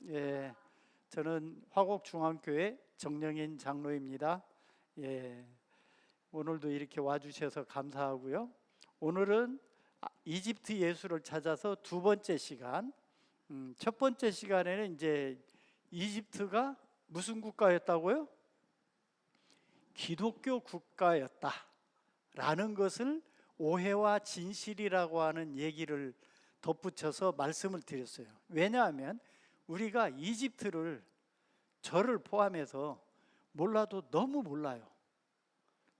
예, 저는 화곡중앙교회 정영인 장로입니다. 예, 오늘도 이렇게 와주셔서 감사하고요. 오늘은 이집트 예수를 찾아서 두 번째 시간. 첫 번째 시간에는 이제 이집트가 무슨 국가였다고요? 기독교 국가였다라는 것을 오해와 진실이라고 하는 얘기를 덧붙여서 말씀을 드렸어요. 왜냐하면 우리가 이집트를 저를 포함해서 몰라도 너무 몰라요.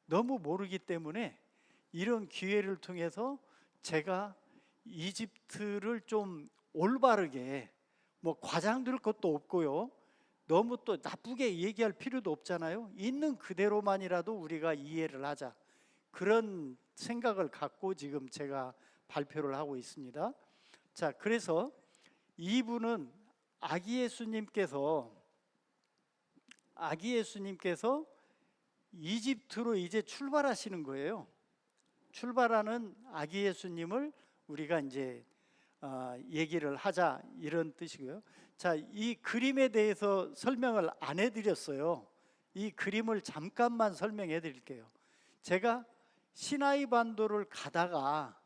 너무 모르기 때문에 이런 기회를 통해서 제가 이집트를 좀 올바르게, 뭐 과장될 것도 없고요, 너무 또 나쁘게 얘기할 필요도 없잖아요. 있는 그대로만이라도 우리가 이해를 하자, 그런 생각을 갖고 지금 제가 발표를 하고 있습니다. 자, 그래서 이분은 아기 예수님께서 이집트로 이제 출발하시는 거예요. 출발하는 아기 예수님을 우리가 이제 얘기를 하자, 이런 뜻이고요. 자, 이 그림에 대해서 설명을 안 해드렸어요. 이 그림을 잠깐만 설명해 드릴게요. 제가 시나이 반도를 가다가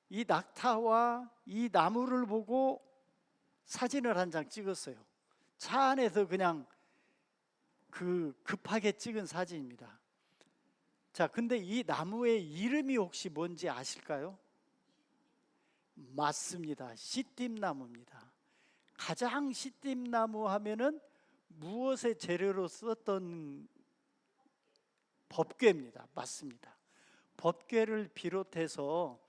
이 낙타와 이 나무를 보고 사진을 한 장 찍었어요. 차 안에서 그냥 급하게 찍은 사진입니다. 자, 근데 이 나무의 이름이 혹시 뭔지 아실까요? 맞습니다. 씨띠나무입니다. 가장 씨띠나무 하면은 무엇의 재료로 썼던? 법궤입니다. 맞습니다. 법궤를 비롯해서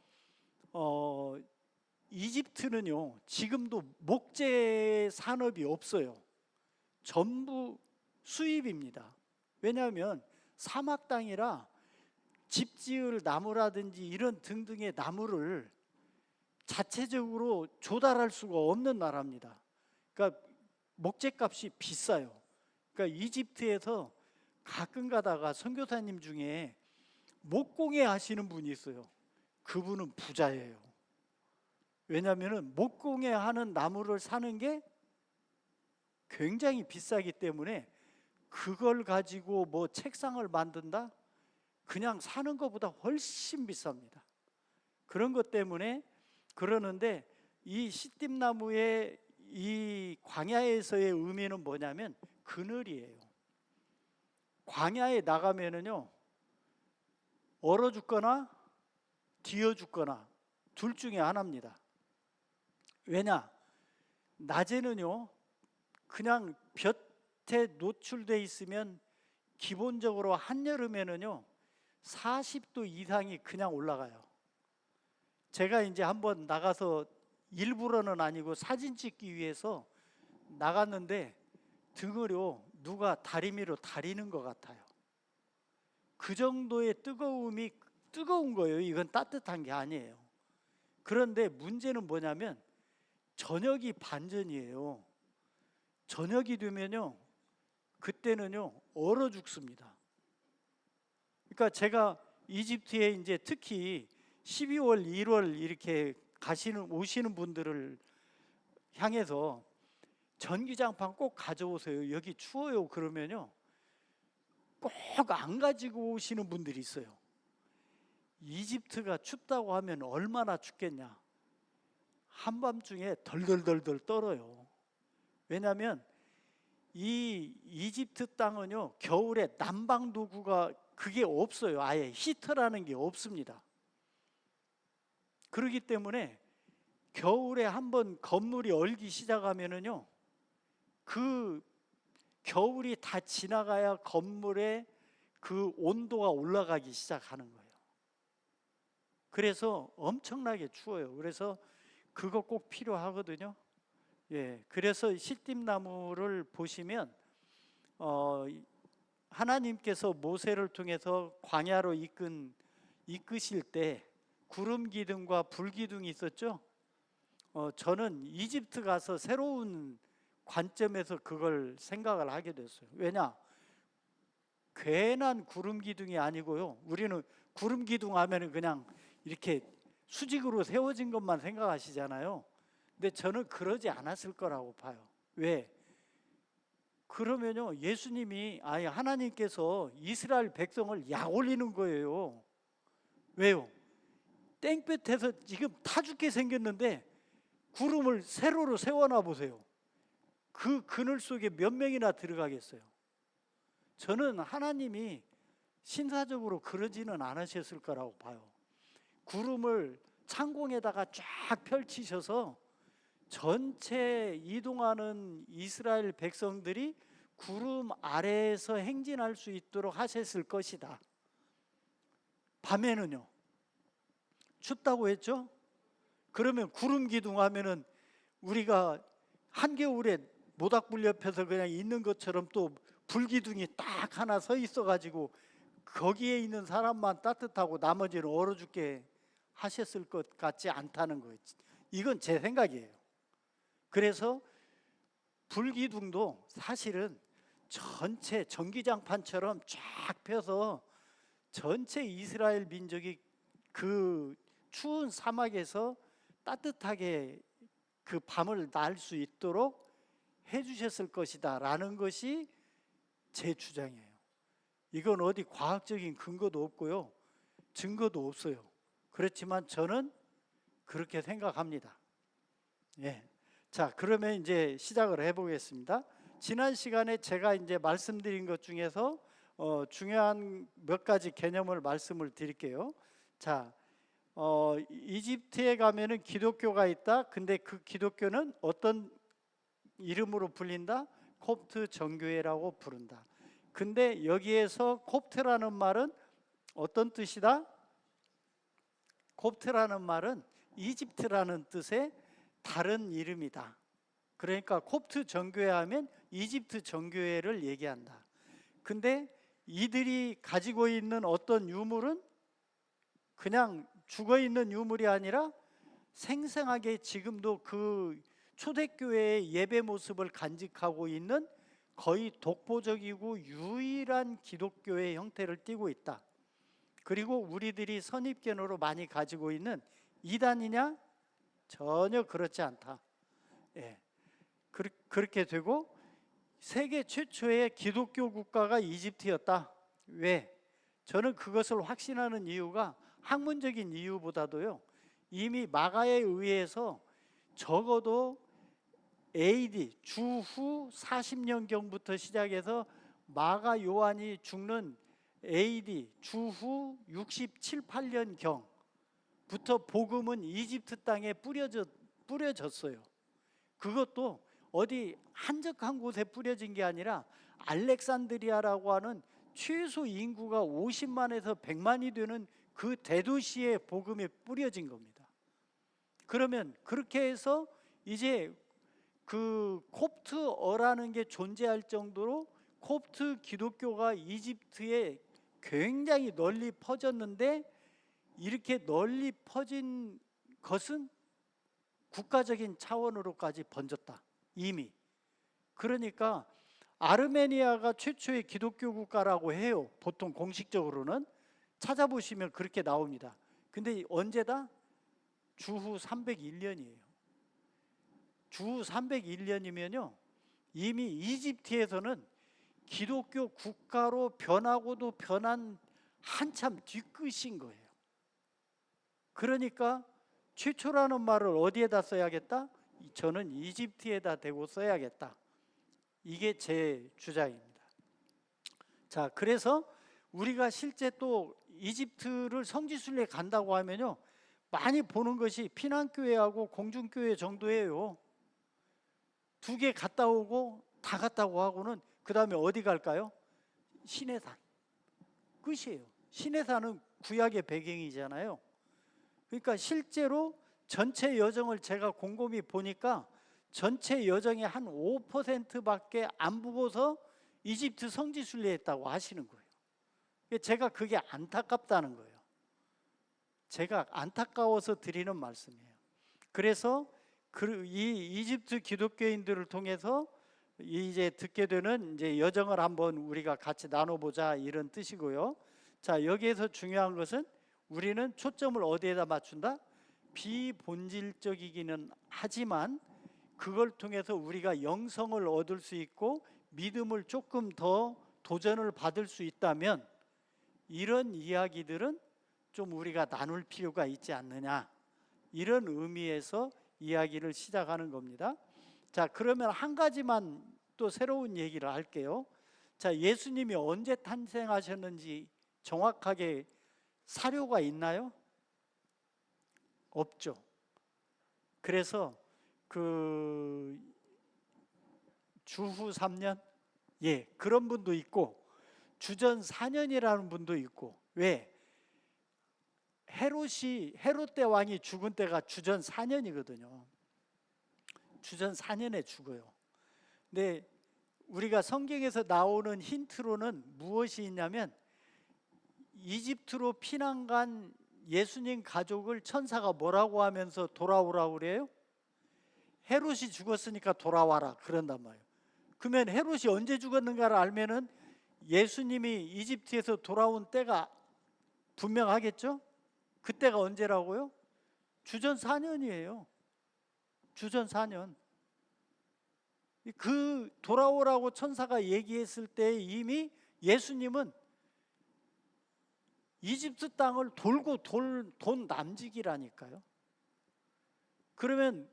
이집트는요, 지금도 목재 산업이 없어요. 전부 수입입니다. 왜냐하면 사막 땅이라 집 지을 나무라든지 이런 등등의 나무를 자체적으로 조달할 수가 없는 나라입니다. 그러니까 목재값이 비싸요. 그러니까 이집트에서 가끔 가다가 선교사님 중에 목공예 하시는 분이 있어요. 그분은 부자예요. 왜냐하면 목공예 하는 나무를 사는 게 굉장히 비싸기 때문에 그걸 가지고 뭐 책상을 만든다? 그냥 사는 것보다 훨씬 비쌉니다. 그런 것 때문에 그러는데, 이 씨띠나무의 이 광야에서의 의미는 뭐냐면 그늘이에요. 광야에 나가면은요, 얼어 죽거나 뒤어 죽거나 둘 중에 하나입니다. 왜냐? 낮에는요, 그냥 볕에 노출돼 있으면 기본적으로 한여름에는요 40도 이상이 그냥 올라가요. 제가 이제 한번 나가서, 일부러는 아니고 사진 찍기 위해서 나갔는데 등을요 누가 다리미로 다리는 것 같아요. 그 정도의 뜨거운 거예요. 이건 따뜻한 게 아니에요. 그런데 문제는 뭐냐면 저녁이 반전이에요. 저녁이 되면요, 그때는요 얼어 죽습니다. 그러니까 제가 이집트에 이제 특히 12월, 1월 이렇게 오시는 분들을 향해서 전기장판 꼭 가져오세요. 여기 추워요. 그러면요 꼭 안 가지고 오시는 분들이 있어요. 이집트가 춥다고 하면 얼마나 춥겠냐. 한밤중에 덜덜덜덜 떨어요. 왜냐하면 이 이집트 땅은요 겨울에 난방 도구가 그게 없어요. 아예 히터라는 게 없습니다. 그렇기 때문에 겨울에 한번 건물이 얼기 시작하면은요, 그 겨울이 다 지나가야 건물의 그 온도가 올라가기 시작하는 거예요. 그래서 엄청나게 추워요. 그래서 그거 꼭 필요하거든요. 예, 그래서 씨띠나무를 보시면 하나님께서 모세를 통해서 광야로 이끄실 때 구름 기둥과 불 기둥이 있었죠. 저는 이집트 가서 새로운 관점에서 그걸 생각을 하게 됐어요. 왜냐? 괜한 구름 기둥이 아니고요. 우리는 구름 기둥 하면 그냥 이렇게 수직으로 세워진 것만 생각하시잖아요. 근데 저는 그러지 않았을 거라고 봐요. 왜? 그러면요, 예수님이, 아니 하나님께서 이스라엘 백성을 약 올리는 거예요. 왜요? 땡볕에서 지금 타 죽게 생겼는데 구름을 세로로 세워놔 보세요. 그 그늘 속에 몇 명이나 들어가겠어요? 저는 하나님이 신사적으로 그러지는 않으셨을 거라고 봐요. 구름을 창공에다가 쫙 펼치셔서 전체 이동하는 이스라엘 백성들이 구름 아래에서 행진할 수 있도록 하셨을 것이다. 밤에는요, 춥다고 했죠? 그러면 구름 기둥하면은 우리가 한겨울에 모닥불 옆에서 그냥 있는 것처럼 또 불기둥이 딱 하나 서 있어가지고 거기에 있는 사람만 따뜻하고 나머지는 얼어 죽게 하셨을 것 같지 않다는 거예요. 이건 제 생각이에요. 그래서 불기둥도 사실은 전체 전기장판처럼 쫙 펴서 전체 이스라엘 민족이 그 추운 사막에서 따뜻하게 그 밤을 날 수 있도록 해주셨을 것이다 라는 것이 제 주장이에요. 이건 어디 과학적인 근거도 없고요, 증거도 없어요. 그렇지만 저는 그렇게 생각합니다. 예. 자, 그러면 이제 시작을 해보겠습니다. 지난 시간에 제가 이제 말씀드린 것 중에서 중요한 몇 가지 개념을 말씀을 드릴게요. 자, 이집트에 가면은 기독교가 있다. 근데 그 기독교는 어떤 이름으로 불린다? 콥트 정교회라고 부른다. 근데 여기에서 콥트라는 말은 어떤 뜻이다? 콥트라는 말은 이집트라는 뜻의 다른 이름이다. 그러니까 콥트 정교회 하면 이집트 정교회를 얘기한다. 근데 이들이 가지고 있는 어떤 유물은 그냥 죽어 있는 유물이 아니라 생생하게 지금도 그 초대교회의 예배 모습을 간직하고 있는 거의 독보적이고 유일한 기독교의 형태를 띠고 있다. 그리고 우리들이 선입견으로 많이 가지고 있는 이단이냐? 전혀 그렇지 않다. 예. 그렇게 되고 세계 최초의 기독교 국가가 이집트였다. 왜? 저는 그것을 확신하는 이유가 학문적인 이유보다도요, 이미 마가에 의해서 적어도 AD 주후 40년경부터 시작해서 마가 요한이 죽는 AD 주후 67, 8년경부터 복음은 이집트 땅에 뿌려졌어요. 그것도 어디 한적한 곳에 뿌려진 게 아니라 알렉산드리아라고 하는 최소 인구가 50만에서 100만이 되는 그 대도시에 복음이 뿌려진 겁니다. 그러면 그렇게 해서 이제 그 콥트어라는 게 존재할 정도로 콥트 기독교가 이집트에 굉장히 널리 퍼졌는데, 이렇게 널리 퍼진 것은 국가적인 차원으로까지 번졌다, 이미. 그러니까 아르메니아가 최초의 기독교 국가라고 해요. 보통 공식적으로는 찾아보시면 그렇게 나옵니다. 근데 언제다? 주후 301년이에요. 주후 301년이면요 이미 이집트에서는 기독교 국가로 변하고도 변한 한참 뒤끝인 거예요. 그러니까 최초라는 말을 어디에다 써야겠다? 저는 이집트에다 대고 써야겠다. 이게 제 주장입니다. 자, 그래서 우리가 실제 또 이집트를 성지순례 간다고 하면요 많이 보는 것이 피난교회하고 공중교회 정도예요. 두 개 갔다 오고 다 갔다고 하고는 그 다음에 어디 갈까요? 시내산. 끝이에요. 시내산은 구약의 배경이잖아요. 그러니까 실제로 전체 여정을 제가 곰곰이 보니까 전체 여정의 한 5%밖에 안 보고서 이집트 성지순례했다고 하시는 거예요. 제가 그게 안타깝다는 거예요. 제가 안타까워서 드리는 말씀이에요. 그래서 이 이집트 기독교인들을 통해서 이제 듣게 되는 이제 여정을 한번 우리가 같이 나눠보자, 이런 뜻이고요. 자, 여기에서 중요한 것은 우리는 초점을 어디에다 맞춘다? 비본질적이기는 하지만 그걸 통해서 우리가 영성을 얻을 수 있고 믿음을 조금 더 도전을 받을 수 있다면 이런 이야기들은 좀 우리가 나눌 필요가 있지 않느냐, 이런 의미에서 이야기를 시작하는 겁니다. 자, 그러면 한 가지만 또 새로운 얘기를 할게요. 자, 예수님이 언제 탄생하셨는지 정확하게 사료가 있나요? 없죠. 그래서 그 주후 3년? 예, 그런 분도 있고 주전 4년이라는 분도 있고. 왜? 헤롯 대왕이 죽은 때가 주전 4년이거든요. 주전 4년에 죽어요. 근데 우리가 성경에서 나오는 힌트로는 무엇이 있냐면 이집트로 피난 간 예수님 가족을 천사가 뭐라고 하면서 돌아오라고 그래요? 헤롯이 죽었으니까 돌아와라 그런단 말이에요. 그러면 헤롯이 언제 죽었는가를 알면은 예수님이 이집트에서 돌아온 때가 분명하겠죠? 그때가 언제라고요? 주전 4년이에요. 주전 4년. 그 돌아오라고 천사가 얘기했을 때 이미 예수님은 이집트 땅을 돌고 돈 남직이라니까요. 그러면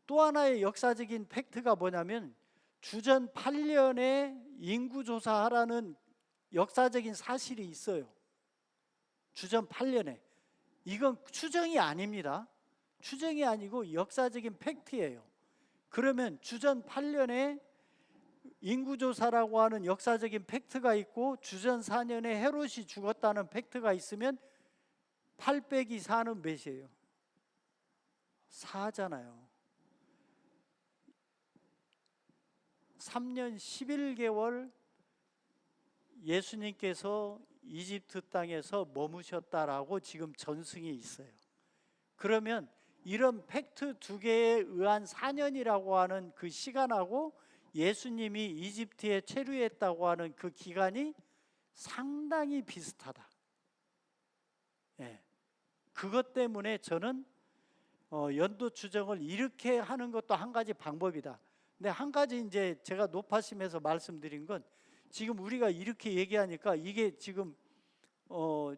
또 하나의 역사적인 팩트가 뭐냐면 주전 8년에 인구조사하라는 역사적인 사실이 있어요. 주전 8년에. 이건 추정이 아닙니다. 추정이 아니고 역사적인 팩트예요. 그러면 주전 8년에 인구조사라고 하는 역사적인 팩트가 있고 주전 4년에 헤롯이 죽었다는 팩트가 있으면 8 빼기 4는 몇이에요? 4잖아요. 3년 11개월 예수님께서 이집트 땅에서 머무셨다라고 지금 전승이 있어요. 그러면 이런 팩트 두 개에 의한 4년이라고 하는 그 시간하고 예수님이 이집트에 체류했다고 하는 그 기간이 상당히 비슷하다. 예. 그것 때문에 저는 연도 추정을 이렇게 하는 것도 한 가지 방법이다. 근데 한 가지 이제 제가 높아심에서 말씀드린 건 지금 우리가 이렇게 얘기하니까 이게 지금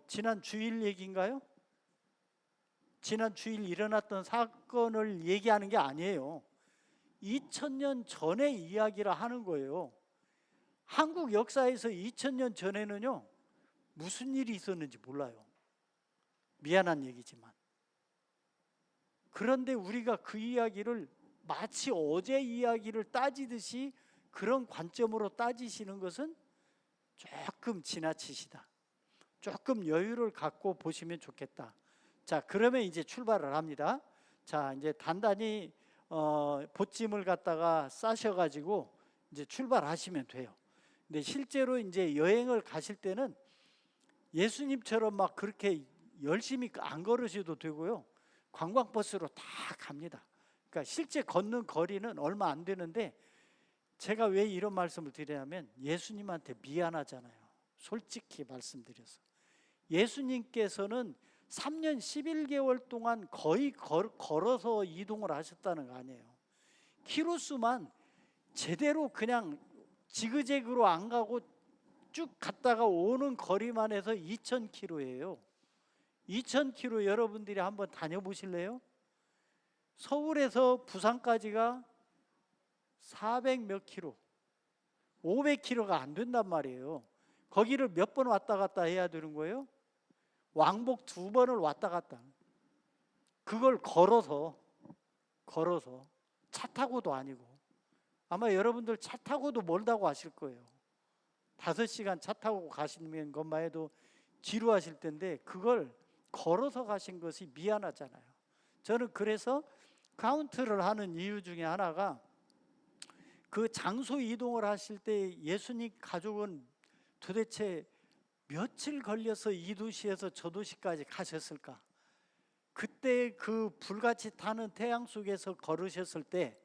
지난 주일 얘기인가요? 지난 주일 일어났던 사건을 얘기하는 게 아니에요. 2000년 전의 이야기를 하는 거예요. 한국 역사에서 2000년 전에는요 무슨 일이 있었는지 몰라요. 미안한 얘기지만. 그런데 우리가 그 이야기를 마치 어제 이야기를 따지듯이 그런 관점으로 따지시는 것은 조금 지나치시다. 조금 여유를 갖고 보시면 좋겠다. 자, 그러면 이제 출발을 합니다. 자, 이제 단단히 보찜을 갖다가 싸셔가지고 이제 출발하시면 돼요. 근데 실제로 이제 여행을 가실 때는 예수님처럼 막 그렇게 열심히 안 걸으셔도 되고요. 관광버스로 다 갑니다. 그러니까 실제 걷는 거리는 얼마 안 되는데 제가 왜 이런 말씀을 드리냐면 예수님한테 미안하잖아요. 솔직히 말씀드려서. 예수님께서는 3년 11개월 동안 거의 걸어서 이동을 하셨다는 거 아니에요. 키로수만 제대로 그냥 지그재그로 안 가고 쭉 갔다가 오는 거리만 해서 2000km예요. 2000km 여러분들이 한번 다녀보실래요? 서울에서 부산까지가 400 몇 킬로, 500km가 안 된단 말이에요. 거기를 몇 번 왔다 갔다 해야 되는 거예요? 왕복 2번을 왔다 갔다. 그걸 걸어서 차 타고도 아니고. 아마 여러분들 차 타고도 멀다고 하실 거예요. 5시간 차 타고 가시는 것만 해도 지루하실 텐데 그걸 걸어서 가신 것이 미안하잖아요. 저는 그래서 카운트를 하는 이유 중에 하나가 그 장소 이동을 하실 때 예수님 가족은 도대체 며칠 걸려서 이 도시에서 저 도시까지 가셨을까? 그때 그 불같이 타는 태양 속에서 걸으셨을 때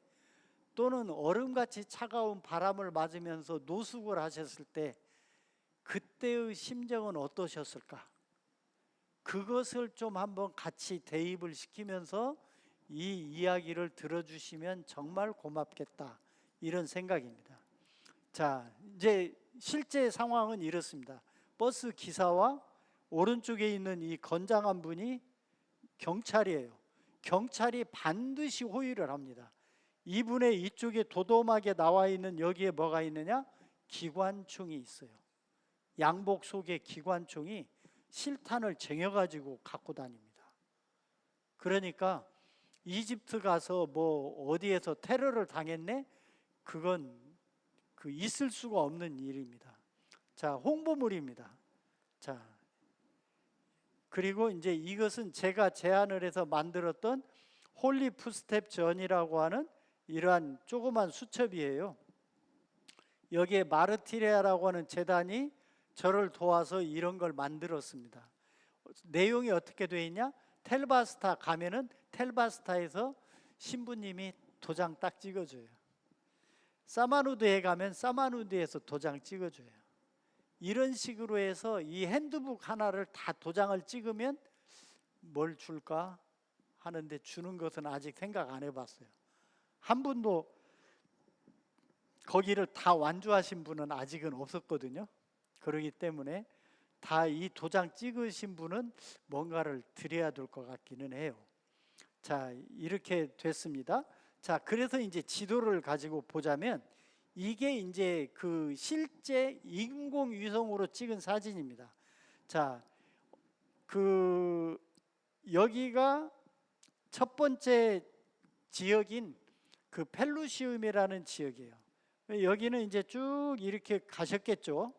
또는 얼음같이 차가운 바람을 맞으면서 노숙을 하셨을 때 그때의 심정은 어떠셨을까? 그것을 좀 한번 같이 대입을 시키면서 이 이야기를 들어주시면 정말 고맙겠다, 이런 생각입니다. 자, 이제 실제 상황은 이렇습니다. 버스 기사와 오른쪽에 있는 이 건장한 분이 경찰이에요. 경찰이 반드시 호위를 합니다. 이분의 이쪽에 도톰하게 나와 있는 여기에 뭐가 있느냐? 기관총이 있어요. 양복 속에 기관총이 실탄을 쟁여가지고 갖고 다닙니다. 그러니까 이집트 가서 뭐 어디에서 테러를 당했네? 그건 있을 수가 없는 일입니다. 자, 홍보물입니다. 자, 그리고 이제 이것은 제가 제안을 해서 만들었던 홀리 풋스텝 전이라고 하는 이러한 조그만 수첩이에요. 여기에 마르티레아라고 하는 재단이 저를 도와서 이런 걸 만들었습니다. 내용이 어떻게 되어 있냐? 텔바스타 가면은 텔바스타에서 신부님이 도장 딱 찍어줘요. 사마누드에 가면 사마누드에서 도장 찍어줘요. 이런 식으로 해서 이 핸드북 하나를 다 도장을 찍으면 뭘 줄까 하는데, 주는 것은 아직 생각 안 해봤어요. 한 분도 거기를 다 완주하신 분은 아직은 없었거든요. 그렇기 때문에 다 이 도장 찍으신 분은 뭔가를 드려야 될 것 같기는 해요. 자, 이렇게 됐습니다. 자, 그래서 이제 지도를 가지고 보자면 이게 이제 그 실제 인공위성으로 찍은 사진입니다. 자, 여기가 첫 번째 지역인 그 펠루시움이라는 지역이에요. 여기는 이제 쭉 이렇게 가셨겠죠.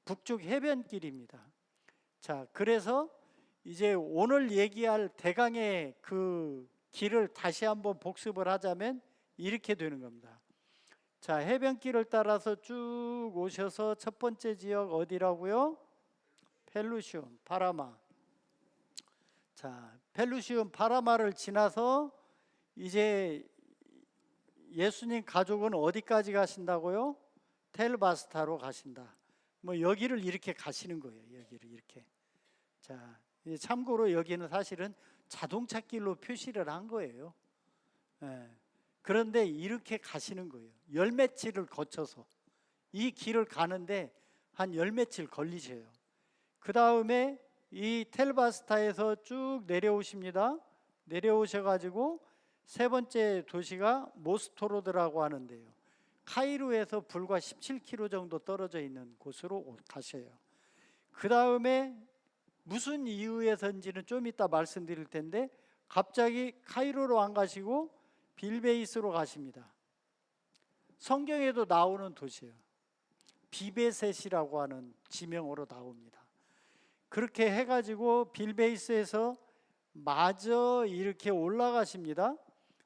북쪽 해변길입니다. 자, 그래서 이제 오늘 얘기할 대강의 그 길을 다시 한번 복습을 하자면 이렇게 되는 겁니다. 자, 해변길을 따라서 쭉 오셔서 첫 번째 지역 어디라고요? 펠루시움, 파라마. 자, 펠루시움 파라마를 지나서 이제 예수님 가족은 어디까지 가신다고요? 텔바스타로 가신다. 뭐 여기를 이렇게 가시는 거예요. 여기를 이렇게. 자, 참고로 여기는 사실은 자동차 길로 표시를 한 거예요. 예. 그런데 이렇게 가시는 거예요. 열 며칠을 거쳐서 이 길을 가는데 한 열 며칠 걸리셔요. 그 다음에 이 텔바스타에서 쭉 내려오십니다. 내려오셔가지고 세 번째 도시가 모스토로드라고 하는데요. 카이로에서 불과 17km 정도 떨어져 있는 곳으로 가셔요. 그 다음에 무슨 이유에서인지는 좀 이따 말씀드릴 텐데 갑자기 카이로로 안 가시고 빌베이스로 가십니다. 성경에도 나오는 도시예요. 비베셋이라고 하는 지명으로 나옵니다. 그렇게 해가지고 빌베이스에서 마저 이렇게 올라가십니다.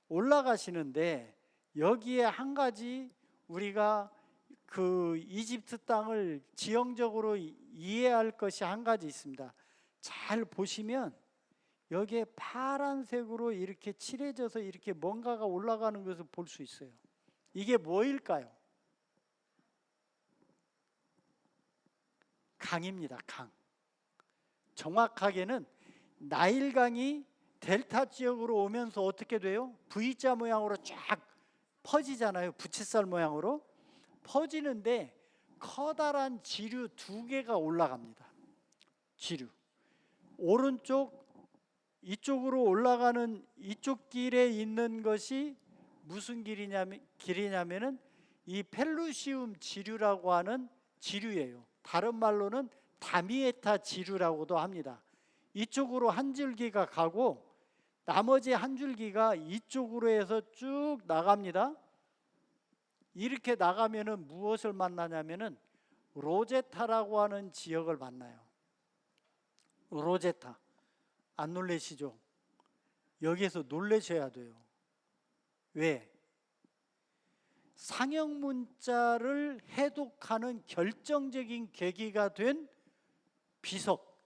올라가시는데 여기에 한 가지 우리가 그 이집트 땅을 지형적으로 이해할 것이 한 가지 있습니다. 잘 보시면 여기에 파란색으로 이렇게 칠해져서 이렇게 뭔가가 올라가는 것을 볼 수 있어요. 이게 뭐일까요? 강입니다. 강. 정확하게는 나일강이 델타 지역으로 오면서 어떻게 돼요? V자 모양으로 쫙 퍼지잖아요. 부채살 모양으로 퍼지는데 커다란 지류 두 개가 올라갑니다. 지류. 오른쪽 이쪽으로 올라가는 이쪽 길에 있는 것이 무슨 길이냐면은 이 펠루시움 지류라고 하는 지류예요. 다른 말로는 다미에타 지류라고도 합니다. 이쪽으로 한 줄기가 가고 나머지 한 줄기가 이쪽으로 해서 쭉 나갑니다. 이렇게 나가면은 무엇을 만나냐면은 로제타라고 하는 지역을 만나요. 로제타. 안 놀라시죠? 여기에서 놀라셔야 돼요. 왜? 상형 문자를 해독하는 결정적인 계기가 된 비석,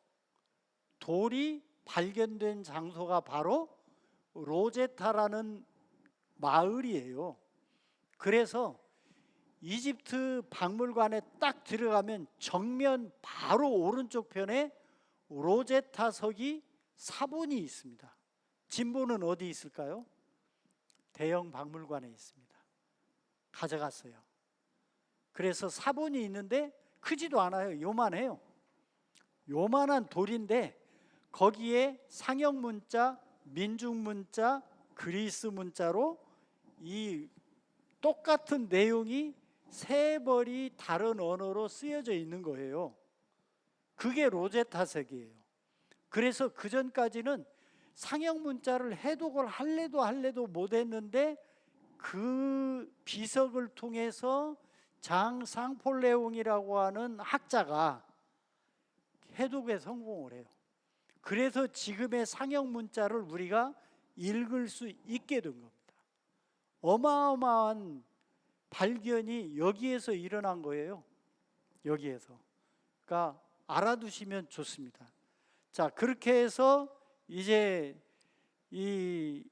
돌이 발견된 장소가 바로 로제타라는 마을이에요. 그래서 이집트 박물관에 딱 들어가면 정면 바로 오른쪽 편에 로제타석이 사본이 있습니다. 진보는 어디 있을까요? 대형 박물관에 있습니다. 가져갔어요. 그래서 사본이 있는데 크지도 않아요. 요만해요. 요만한 돌인데 거기에 상형 문자, 민중 문자, 그리스 문자로 이 똑같은 내용이 세 벌이 다른 언어로 쓰여져 있는 거예요. 그게 로제타석이에요. 그래서 그 전까지는 상형 문자를 해독을 할래도 못했는데 그 비석을 통해서 장 상폴레옹이라고 하는 학자가 해독에 성공을 해요. 그래서 지금의 상형 문자를 우리가 읽을 수 있게 된 겁니다. 어마어마한 발견이 여기에서 일어난 거예요. 여기에서. 그러니까 알아두시면 좋습니다. 자, 그렇게 해서 이제 이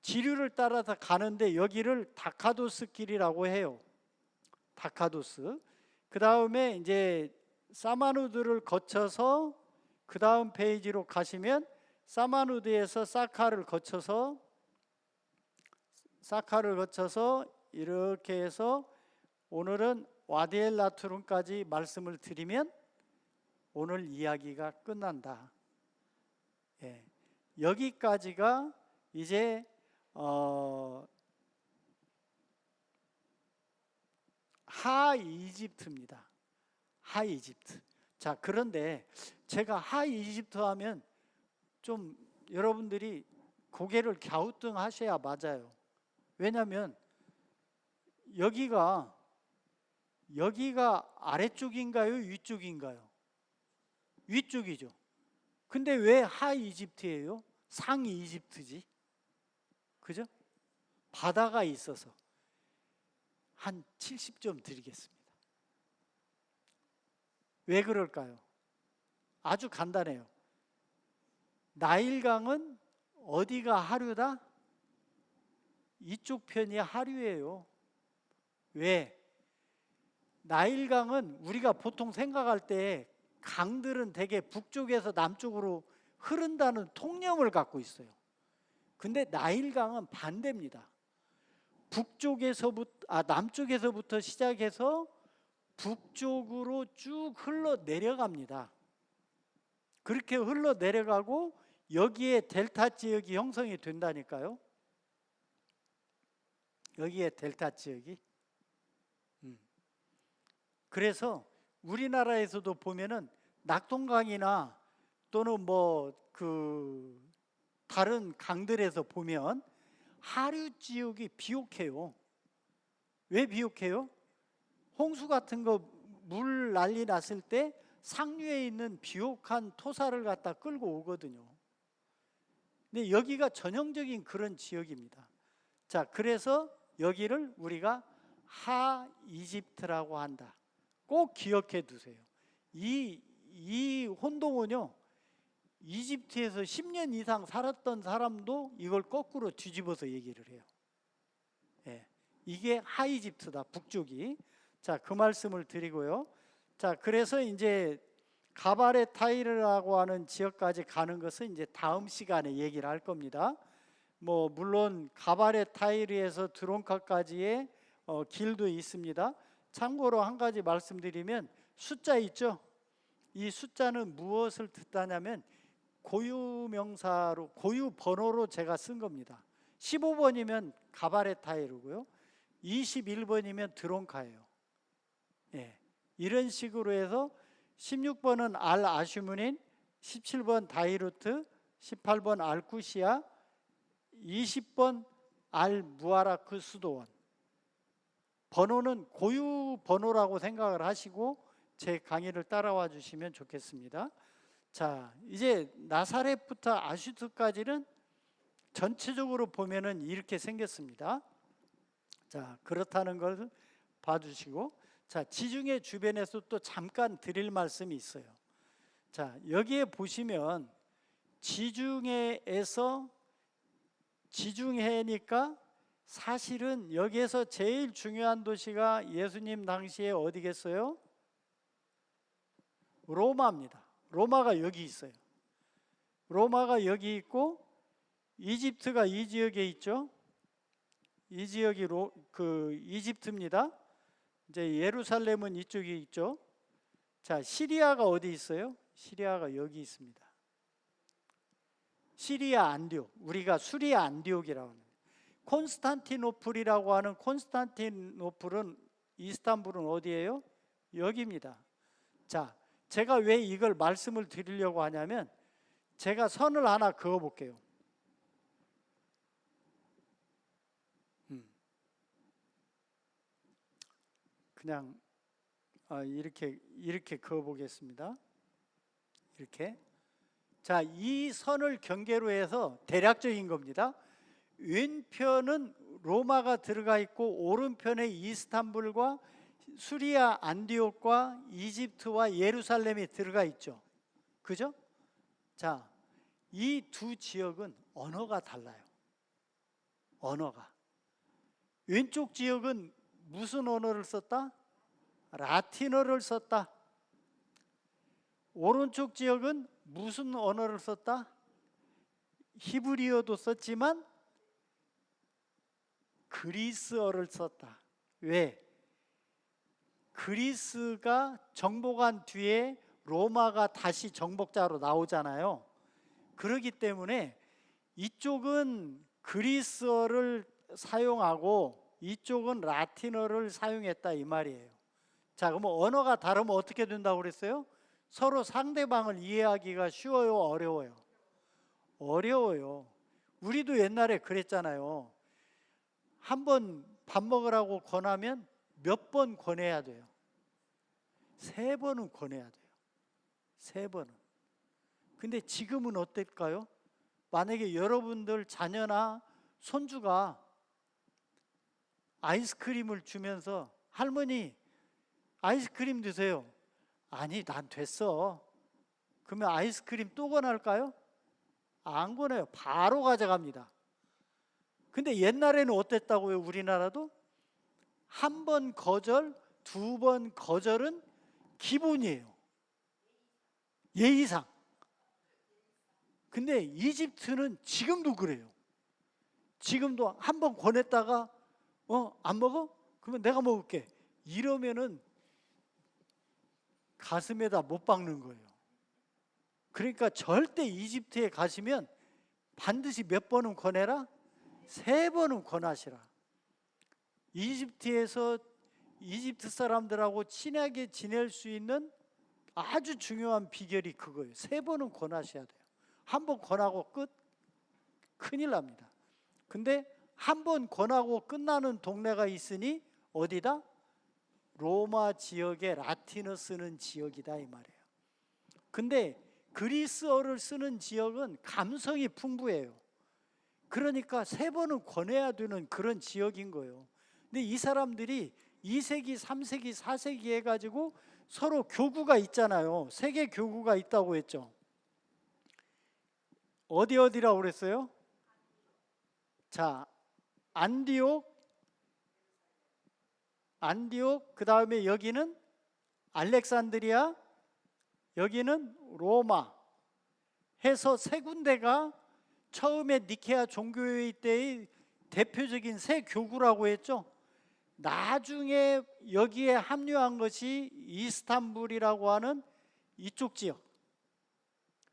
지류를 따라서 가는데 여기를 다카도스 길이라고 해요. 다카도스. 그 다음에 이제 사마누드를 거쳐서 그 다음 페이지로 가시면 사마누드에서 사카를 거쳐서 이렇게 해서 오늘은 와디엘라투룬까지 말씀을 드리면 오늘 이야기가 끝난다. 예, 여기까지가 이제 하이집트입니다. 하이집트. 자, 그런데 제가 하이집트 하면 좀 여러분들이 고개를 갸우뚱하셔야 맞아요. 왜냐하면 여기가 아래쪽인가요? 위쪽인가요? 위쪽이죠. 근데 왜 하이집트예요? 상이집트지. 그죠? 바다가 있어서 한 70점 드리겠습니다. 왜 그럴까요? 아주 간단해요. 나일강은 어디가 하류다? 이쪽 편이 하류예요. 왜? 나일강은 우리가 보통 생각할 때 강들은 대개 북쪽에서 남쪽으로 흐른다는 통념을 갖고 있어요. 근데 나일강은 반대입니다. 남쪽에서부터 시작해서 북쪽으로 쭉 흘러 내려갑니다. 그렇게 흘러 내려가고 여기에 델타 지역이 형성이 된다니까요. 여기에 델타 지역이. 그래서 우리나라에서도 보면은 낙동강이나 또는 다른 강들에서 보면 하류 지역이 비옥해요. 왜 비옥해요? 홍수 같은 거 물 난리 났을 때 상류에 있는 비옥한 토사를 갖다 끌고 오거든요. 근데 여기가 전형적인 그런 지역입니다. 자, 그래서 여기를 우리가 하이집트라고 한다. 꼭 기억해 두세요. 이 혼동은요, 이집트에서 10년 이상 살았던 사람도 이걸 거꾸로 뒤집어서 얘기를 해요. 예, 이게 하이집트다, 북쪽이. 자, 그 말씀을 드리고요. 자, 그래서 이제 가바레 타이르라고 하는 지역까지 가는 것은 이제 다음 시간에 얘기를 할 겁니다. 물론 가바레 타이르에서 드론카까지의 길도 있습니다. 참고로 한 가지 말씀드리면 숫자 있죠? 이 숫자는 무엇을 뜻하냐면 고유명사로, 고유 번호로 제가 쓴 겁니다. 15번이면 가바레 타이르고요. 21번이면 드론카예요. 예, 이런 식으로 해서 16번은 알 아슈문인, 17번 다이루트, 18번 알 쿠시아, 20번 알 무아라크 수도원. 번호는 고유 번호라고 생각을 하시고 제 강의를 따라와 주시면 좋겠습니다. 자, 이제 나사렛부터 아슈트까지는 전체적으로 보면은 이렇게 생겼습니다. 자, 그렇다는 걸 봐주시고, 자, 지중해 주변에서 또 잠깐 드릴 말씀이 있어요. 자, 여기에 보시면 지중해니까 사실은 여기에서 제일 중요한 도시가 예수님 당시에 어디겠어요? 로마입니다. 로마가 여기 있어요. 로마가 여기 있고 이집트가 이 지역에 있죠. 이 지역이 이집트입니다. 이제 예루살렘은 이쪽에 있죠. 자, 시리아가 어디 있어요? 시리아가 여기 있습니다. 시리아 안디옥, 우리가 수리아 안디옥이라고 하는, 콘스탄티노플이라고 하는, 콘스탄티노플은, 이스탄불은 어디예요? 여기입니다. 자, 제가 왜 이걸 말씀을 드리려고 하냐면, 제가 선을 하나 그어 볼게요. 그냥 이렇게 그어 보겠습니다. 이렇게. 자, 이 선을 경계로 해서 대략적인 겁니다. 왼편은 로마가 들어가 있고 오른편에 이스탄불과 수리아 안디옥과 이집트와 예루살렘이 들어가 있죠. 그죠? 자, 이 두 지역은 언어가 달라요. 언어가. 왼쪽 지역은 무슨 언어를 썼다? 라틴어를 썼다. 오른쪽 지역은 무슨 언어를 썼다? 히브리어도 썼지만 그리스어를 썼다. 왜? 그리스가 정복한 뒤에 로마가 다시 정복자로 나오잖아요. 그렇기 때문에 이쪽은 그리스어를 사용하고 이쪽은 라틴어를 사용했다 이 말이에요. 자, 그럼 언어가 다르면 어떻게 된다고 그랬어요? 서로 상대방을 이해하기가 쉬워요, 어려워요? 어려워요. 우리도 옛날에 그랬잖아요. 한 번 밥 먹으라고 권하면 몇 번 권해야 돼요? 3번은 권해야 돼요. 3번은. 근데 지금은 어떨까요? 만약에 여러분들 자녀나 손주가 아이스크림을 주면서 할머니 아이스크림 드세요. 아니, 난 됐어. 그러면 아이스크림 또 권할까요? 안 권해요. 바로 가져갑니다. 근데 옛날에는 어땠다고요? 우리나라도 한 번 거절, 2번 거절은 기본이에요. 예의상. 근데 이집트는 지금도 그래요. 지금도 한 번 권했다가 안 먹어? 그러면 내가 먹을게. 이러면은 가슴에다 못 박는 거예요. 그러니까 절대 이집트에 가시면 반드시 몇 번은 권해라? 3번은 권하시라. 이집트에서 이집트 사람들하고 친하게 지낼 수 있는 아주 중요한 비결이 그거예요. 3번은 권하셔야 돼요. 한 번 권하고 끝? 큰일 납니다. 근데 한 번 권하고 끝나는 동네가 있으니 어디다? 로마 지역에 라틴어 쓰는 지역이다 이 말이에요. 근데 그리스어를 쓰는 지역은 감성이 풍부해요. 그러니까 3번은 권해야 되는 그런 지역인 거예요. 근데 이 사람들이 2세기, 3세기, 4세기 해가지고 서로 교구가 있잖아요. 세계 교구가 있다고 했죠. 어디라고 그랬어요? 자, 안디옥, 그 다음에 여기는 알렉산드리아, 여기는 로마 해서 3군데가 처음에 니케아 종교회의 때의 대표적인 세 교구라고 했죠. 나중에 여기에 합류한 것이 이스탄불이라고 하는 이쪽 지역,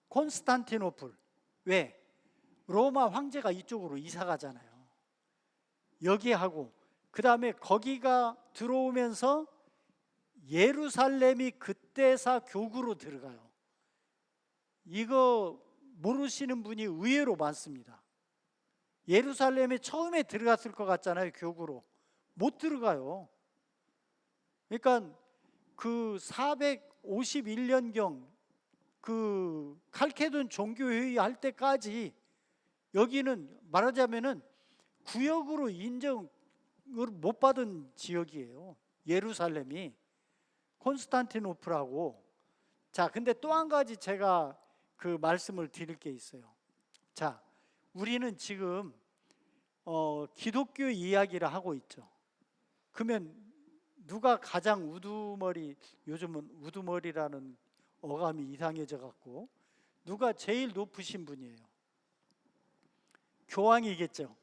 콘스탄티노플. 왜? 로마 황제가 이쪽으로 이사 가잖아요. 여기 하고 그 다음에 거기가 들어오면서 예루살렘이 그때사 교구로 들어가요. 이거 모르시는 분이 의외로 많습니다. 예루살렘에 처음에 들어갔을 것 같잖아요. 교구로 못 들어가요. 그러니까 그 451년경 그 칼케돈 종교회의 할 때까지 여기는 말하자면은 구역으로 인정을 못 받은 지역이에요. 예루살렘이 콘스탄티노플하고. 자, 근데 또 한 가지 제가 그 말씀을 드릴 게 있어요. 자, 우리는 지금 기독교 이야기를 하고 있죠. 그러면 누가 가장 우두머리, 요즘은 우두머리라는 어감이 이상해져 갖고. 누가 제일 높으신 분이에요? 교황이겠죠.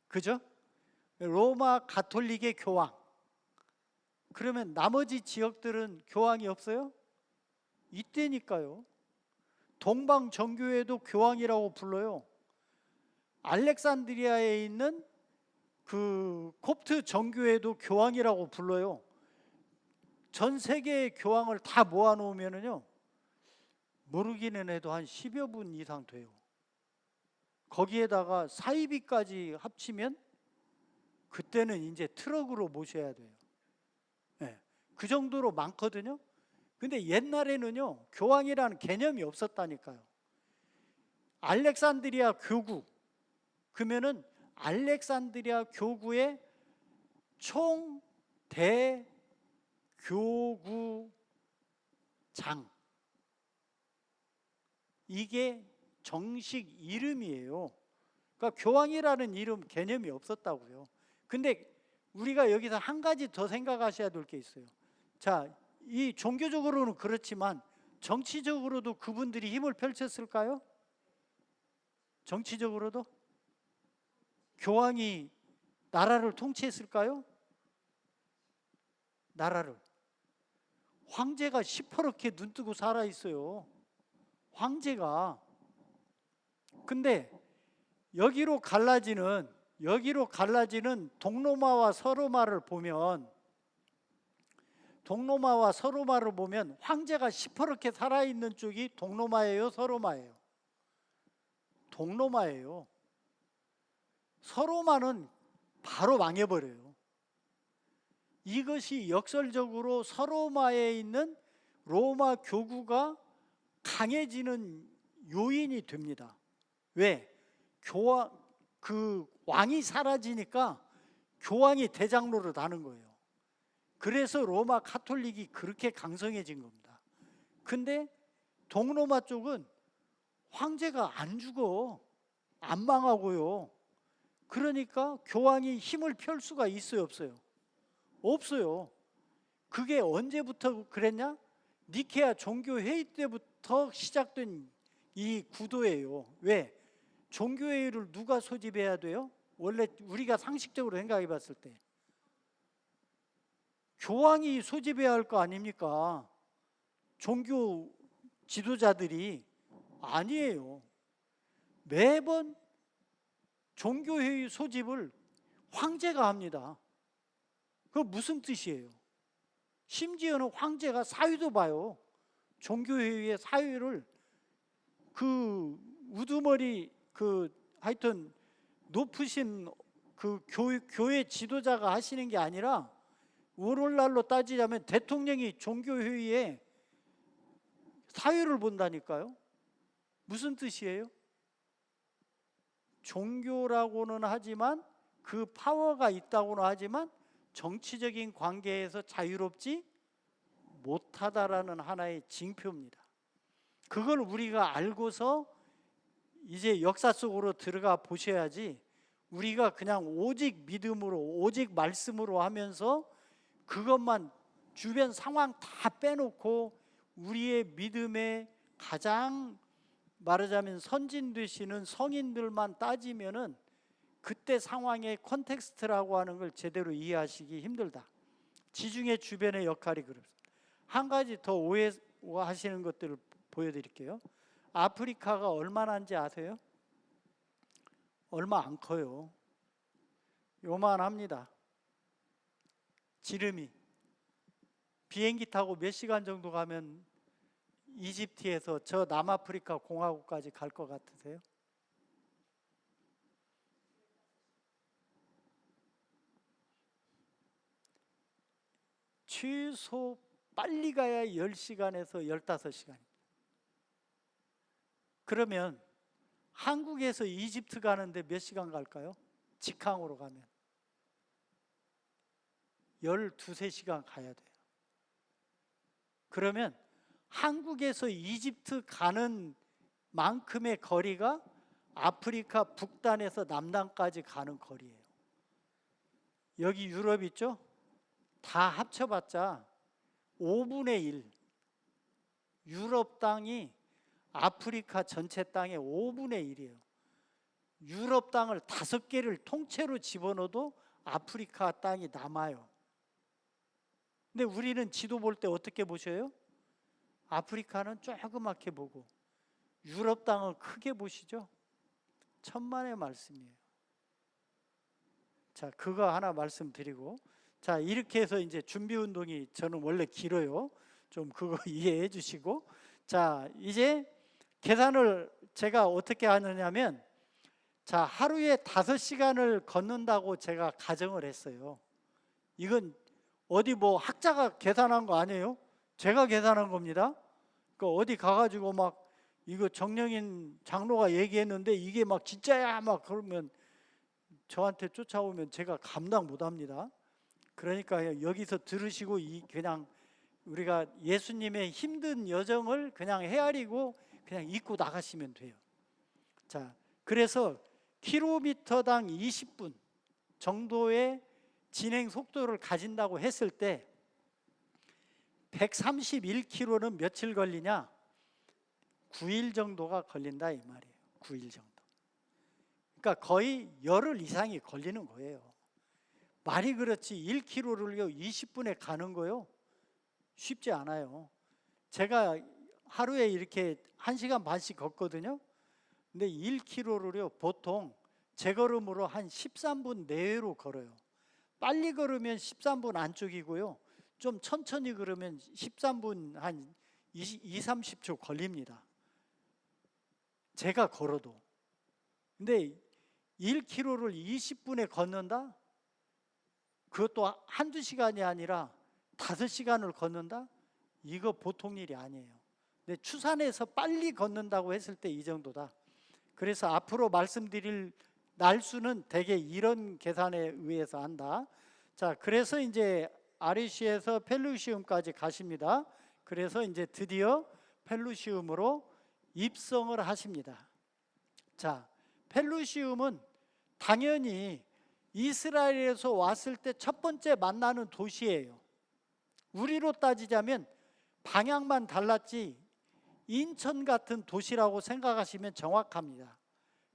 그죠? 로마 가톨릭의 교황. 그러면 나머지 지역들은 교황이 없어요? 이때니까요. 동방 정교회도 교황이라고 불러요. 알렉산드리아에 있는 그 콥트 정교회도 교황이라고 불러요. 전 세계의 교황을 다 모아놓으면요, 모르기는 해도 한 10여 분 이상 돼요. 거기에다가 사이비까지 합치면 그때는 이제 트럭으로 모셔야 돼요. 네, 그 정도로 많거든요. 근데 옛날에는요, 교황이라는 개념이 없었다니까요. 알렉산드리아 교구, 그러면은 알렉산드리아 교구의 총대교구장, 이게 정식 이름이에요. 그러니까 교황이라는 이름 개념이 없었다고요. 근데 우리가 여기서 한 가지 더 생각하셔야 될 게 있어요. 자, 이 종교적으로는 그렇지만 정치적으로도 그분들이 힘을 펼쳤을까요? 정치적으로도 교황이 나라를 통치했을까요? 나라를. 황제가 시퍼렇게 눈뜨고 살아 있어요. 황제가. 근데 여기로 갈라지는 동로마와 서로마를 보면, 황제가 시퍼렇게 살아있는 쪽이 동로마예요, 서로마예요? 동로마예요. 서로마는 바로 망해버려요. 이것이 역설적으로 서로마에 있는 로마 교구가 강해지는 요인이 됩니다. 왜? 왕이 사라지니까 교황이 대장로를 다는 거예요. 그래서 로마 가톨릭이 그렇게 강성해진 겁니다. 근데 동로마 쪽은 황제가 안 죽어, 안 망하고요. 그러니까 교황이 힘을 펼 수가 있어요, 없어요? 없어요. 그게 언제부터 그랬냐? 니케아 종교회의 때부터 시작된 이 구도예요. 왜? 종교회의를 누가 소집해야 돼요? 원래 우리가 상식적으로 생각해 봤을 때 교황이 소집해야 할 거 아닙니까? 종교 지도자들이. 아니에요. 매번 종교회의 소집을 황제가 합니다. 그거 무슨 뜻이에요? 심지어는 황제가 사위도 봐요. 종교회의의 사위를 그 우두머리 하여튼 높으신 그 교회 지도자가 하시는 게 아니라, 오늘날로 따지자면 대통령이 종교회의에 사위를 본다니까요. 무슨 뜻이에요? 종교라고는 하지만, 그 파워가 있다고는 하지만 정치적인 관계에서 자유롭지 못하다라는 하나의 징표입니다. 그걸 우리가 알고서 이제 역사 속으로 들어가 보셔야지, 우리가 그냥 오직 믿음으로, 오직 말씀으로 하면서 그것만 주변 상황 다 빼놓고 우리의 믿음에 가장 말하자면 선진 되시는 성인들만 따지면은 그때 상황의 컨텍스트라고 하는 걸 제대로 이해하시기 힘들다. 지중해 주변의 역할이 그렇습니다. 한 가지 더 오해하시는 것들을 보여드릴게요. 아프리카가 얼마나인지 아세요? 얼마 안 커요. 요만합니다. 지름이. 비행기 타고 몇 시간 정도 가면 이집트에서 저 남아프리카 공화국까지 갈 것 같으세요? 최소 빨리 가야 10시간에서 15시간. 그러면 한국에서 이집트 가는데 몇 시간 갈까요? 직항으로 가면 12, 3시간 가야 돼요. 그러면 한국에서 이집트 가는 만큼의 거리가 아프리카 북단에서 남단까지 가는 거리예요. 여기 유럽 있죠? 다 합쳐봤자 5분의 1. 유럽 땅이 아프리카 전체 땅의 5분의 1이에요. 유럽 땅을 5개를 통째로 집어넣어도 아프리카 땅이 남아요. 근데 우리는 지도 볼 때 어떻게 보셔요? 아프리카는 조그맣게 보고 유럽 땅을 크게 보시죠? 천만의 말씀이에요. 자, 그거 하나 말씀드리고, 자, 이렇게 해서 이제 준비 운동이 저는 원래 길어요. 좀 그거 이해해 주시고, 자, 이제 계산을 제가 어떻게 하느냐면, 자, 하루에 5시간을 걷는다고 제가 가정을 했어요. 이건 어디 뭐 학자가 계산한 거 아니에요? 제가 계산한 겁니다. 그 어디 가가지고 막 이거 정령인 장로가 얘기했는데 이게 막 진짜야 막 그러면 저한테 쫓아오면 제가 감당 못합니다. 그러니까 여기서 들으시고 그냥 우리가 예수님의 힘든 여정을 그냥 헤아리고 그냥 잊고 나가시면 돼요. 자, 그래서 킬로미터당 20분 정도의 진행 속도를 가진다고 했을 때 131km는 며칠 걸리냐? 9일 정도가 걸린다 이 말이에요. 9일 정도. 그러니까 거의 열흘 이상이 걸리는 거예요. 말이 그렇지 1km를요 20분에 가는 거요? 쉽지 않아요. 제가 하루에 이렇게 1시간 반씩 걷거든요. 근데 1km를요 보통 제 걸음으로 한 13분 내외로 걸어요. 빨리 걸으면 13분 안쪽이고요. 좀 천천히 걸으면 13분 한 30초 걸립니다. 제가 걸어도. 근데 1km를 20분에 걷는다? 그것도 한두 시간이 아니라 5시간을 걷는다? 이거 보통 일이 아니에요. 근데 추산해서 빨리 걷는다고 했을 때 이 정도다. 그래서 앞으로 말씀드릴 날수는 대개 이런 계산에 의해서 한다. 자, 그래서 이제 아리시에서 펠루시움까지 가십니다. 그래서 이제 드디어 펠루시움으로 입성을 하십니다. 자, 펠루시움은 당연히 이스라엘에서 왔을 때 첫 번째 만나는 도시예요. 우리로 따지자면 방향만 달랐지 인천 같은 도시라고 생각하시면 정확합니다.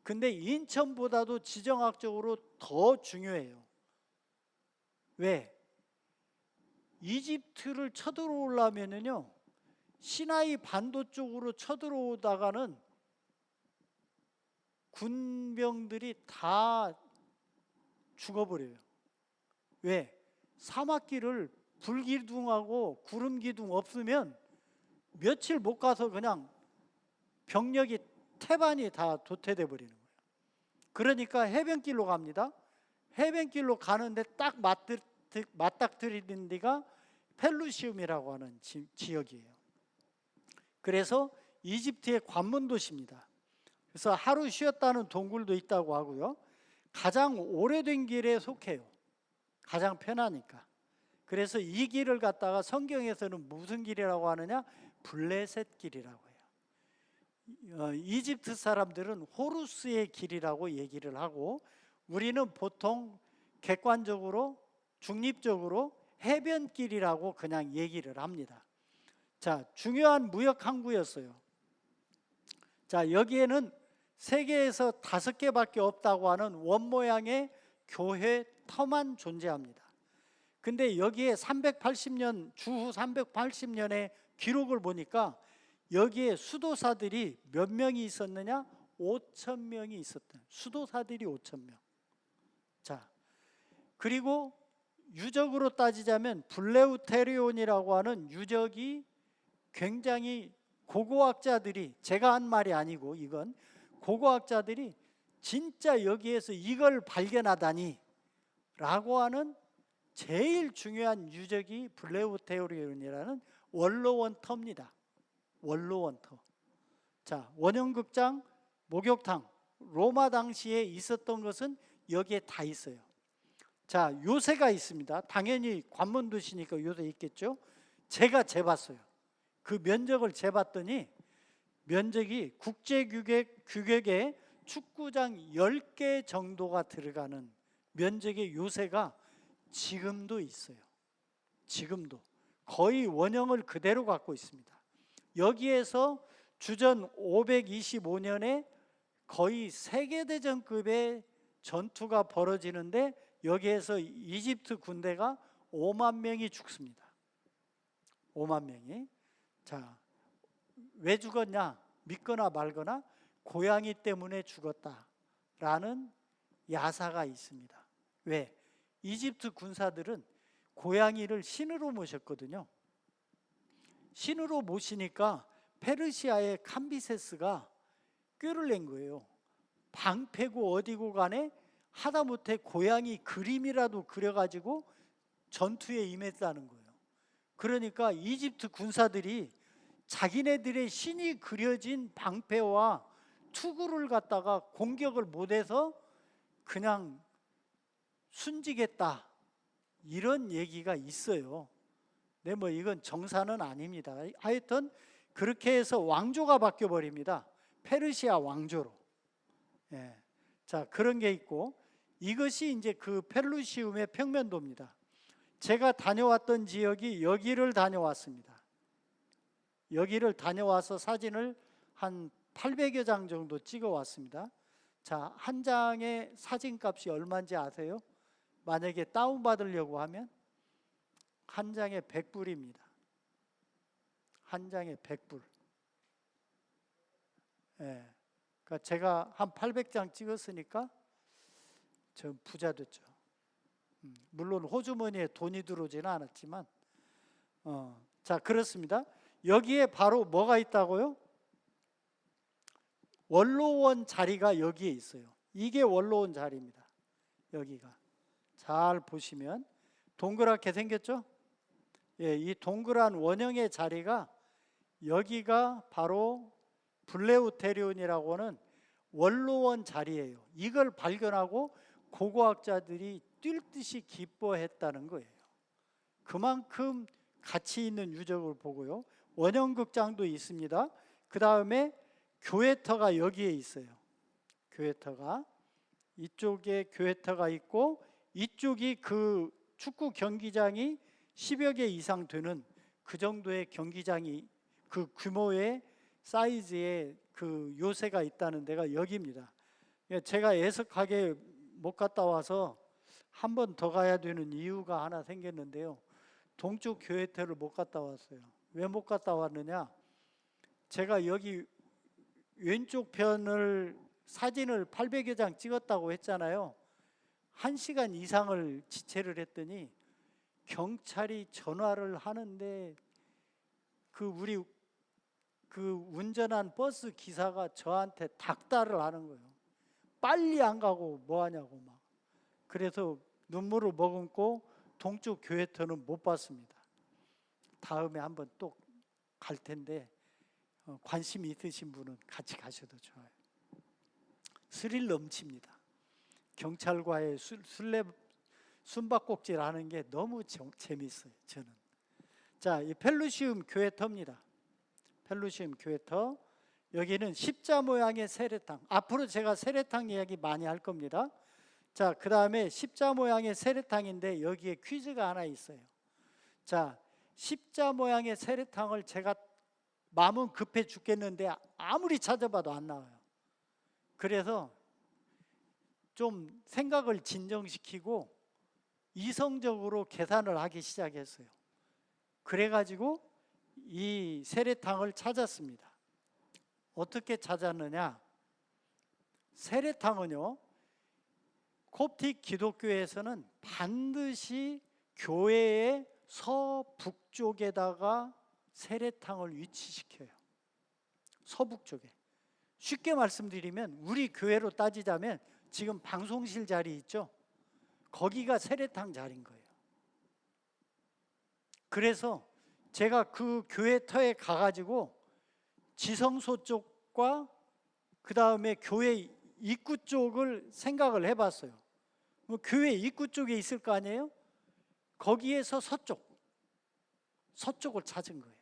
근데 인천보다도 지정학적으로 더 중요해요. 왜? 이집트를 쳐들어오려면요 시나이 반도 쪽으로 쳐들어오다가는 군병들이 다 죽어버려요. 왜? 사막길을 불기둥하고 구름기둥 없으면 며칠 못 가서 그냥 병력이 태반이 다 도태돼 버리는 거예요. 그러니까 해변길로 갑니다. 해변길로 가는데 딱 맞닥뜨리는 데가 펠루시움이라고 하는 지역이에요. 그래서 이집트의 관문 도시입니다. 그래서 하루 쉬었다는 동굴도 있다고 하고요. 가장 오래된 길에 속해요. 가장 편하니까. 그래서 이 길을 갖다가 성경에서는 무슨 길이라고 하느냐? 블레셋 길이라고 해요. 이집트 사람들은 호루스의 길이라고 얘기를 하고 우리는 보통 객관적으로 중립적으로 해변길이라고 그냥 얘기를 합니다. 자, 중요한 무역 항구였어요. 자, 여기에는 세계에서 5개밖에 없다고 하는 원 모양의 교회 터만 존재합니다. 근데 여기에 380년 주후 380년의 기록을 보니까 여기에 수도사들이 몇 명이 있었느냐? 5,000명이 있었다. 수도사들이 5,000명. 자, 그리고 유적으로 따지자면 블레우테리온이라고 하는 유적이 굉장히 고고학자들이, 제가 한 말이 아니고 이건 고고학자들이 진짜 여기에서 이걸 발견하다니 라고 하는 제일 중요한 유적이 블레우테리온이라는 원로원터입니다. 원로원터. 자, 원형극장, 목욕탕, 로마 당시에 있었던 것은 여기에 다 있어요. 자, 요새가 있습니다. 당연히 관문 도시니까 요새 있겠죠. 제가 재봤어요. 그 면적을 재봤더니 면적이 국제규격의 축구장 10개 정도가 들어가는 면적의 요새가 지금도 있어요. 지금도 거의 원형을 그대로 갖고 있습니다. 여기에서 주전 525년에 거의 세계대전급의 전투가 벌어지는데 여기에서 이집트 군대가 5만 명이 죽습니다. 5만 명이. 자, 왜 죽었냐? 믿거나 말거나 고양이 때문에 죽었다라는 야사가 있습니다. 왜? 이집트 군사들은 고양이를 신으로 모셨거든요. 신으로 모시니까 페르시아의 캄비세스가 꾀를 낸 거예요. 방패고 어디고 간에 하다못해 고양이 그림이라도 그려가지고 전투에 임했다는 거예요. 그러니까 이집트 군사들이 자기네들의 신이 그려진 방패와 투구를 갖다가 공격을 못해서 그냥 순직했다, 이런 얘기가 있어요. 네, 뭐 이건 정사는 아닙니다. 하여튼 그렇게 해서 왕조가 바뀌어 버립니다. 페르시아 왕조로. 예. 자, 그런 게 있고, 이것이 이제 그 펠루시움의 평면도입니다. 제가 다녀왔던 지역이 여기를 다녀왔습니다. 여기를 다녀와서 사진을 한 800여 장 정도 찍어 왔습니다. 자, 한 장의 사진값이 얼마인지 아세요? 만약에 다운받으려고 하면 한 장에 100불입니다. 한 장에 100불. 예. 그러니까 제가 한 800장 찍었으니까 전 부자 됐죠. 물론 호주머니에 돈이 들어오지는 않았지만, 자, 그렇습니다. 여기에 바로 뭐가 있다고요? 원로원 자리가 여기에 있어요. 이게 원로원 자리입니다. 여기가 잘 보시면 동그랗게 생겼죠? 예, 이 동그란 원형의 자리가 여기가 바로 블레우테리온이라고 하는 원로원 자리예요. 이걸 발견하고 고고학자들이 뛸 듯이 기뻐했다는 거예요. 그만큼 가치 있는 유적을 보고요. 원형극장도 있습니다. 그 다음에 교회터가 여기에 있어요. 교회터가 이쪽에 교회터가 있고, 이쪽이 그 축구 경기장이 10여 개 이상 되는 그 정도의 경기장이, 그 규모의 사이즈의 그 요새가 있다는 데가 여기입니다. 제가 애석하게 못 갔다 와서 한 번 더 가야 되는 이유가 하나 생겼는데요. 동쪽 교회터를 못 갔다 왔어요. 왜 못 갔다 왔느냐? 제가 여기 왼쪽 편을 사진을 800여 장 찍었다고 했잖아요. 1시간 이상을 지체를 했더니 경찰이 전화를 하는데 우리 운전한 버스 기사가 저한테 닥달을 하는 거예요. 빨리 안 가고 뭐 하냐고 막. 그래서 눈물을 머금고 동쪽 교회터는 못 봤습니다. 다음에 한번 또 갈 텐데 관심이 있으신 분은 같이 가셔도 좋아요. 스릴 넘칩니다. 경찰과의 숨바꼭질 하는 게 너무 재밌어요, 저는. 자, 이 펠루시움 교회터입니다. 펠루시움 교회터. 여기는 십자 모양의 세례탕. 앞으로 제가 세례탕 이야기 많이 할 겁니다. 자, 그 다음에 십자 모양의 세례탕인데 여기에 퀴즈가 하나 있어요. 자, 십자 모양의 세례탕을 제가 마음은 급해 죽겠는데 아무리 찾아봐도 안 나와요. 그래서 좀 생각을 진정시키고 이성적으로 계산을 하기 시작했어요. 그래가지고 이 세례탕을 찾았습니다. 어떻게 찾았느냐? 세례탕은요, 콥틱 기독교에서는 반드시 교회의 서북쪽에다가 세례탕을 위치시켜요. 서북쪽에. 쉽게 말씀드리면 우리 교회로 따지자면 지금 방송실 자리 있죠? 거기가 세례탕 자리인 거예요. 그래서 제가 그 교회터에 가가지고 지성소 쪽과 그 다음에 교회 입구 쪽을 생각을 해봤어요. 교회 입구 쪽에 있을 거 아니에요? 거기에서 서쪽을 찾은 거예요.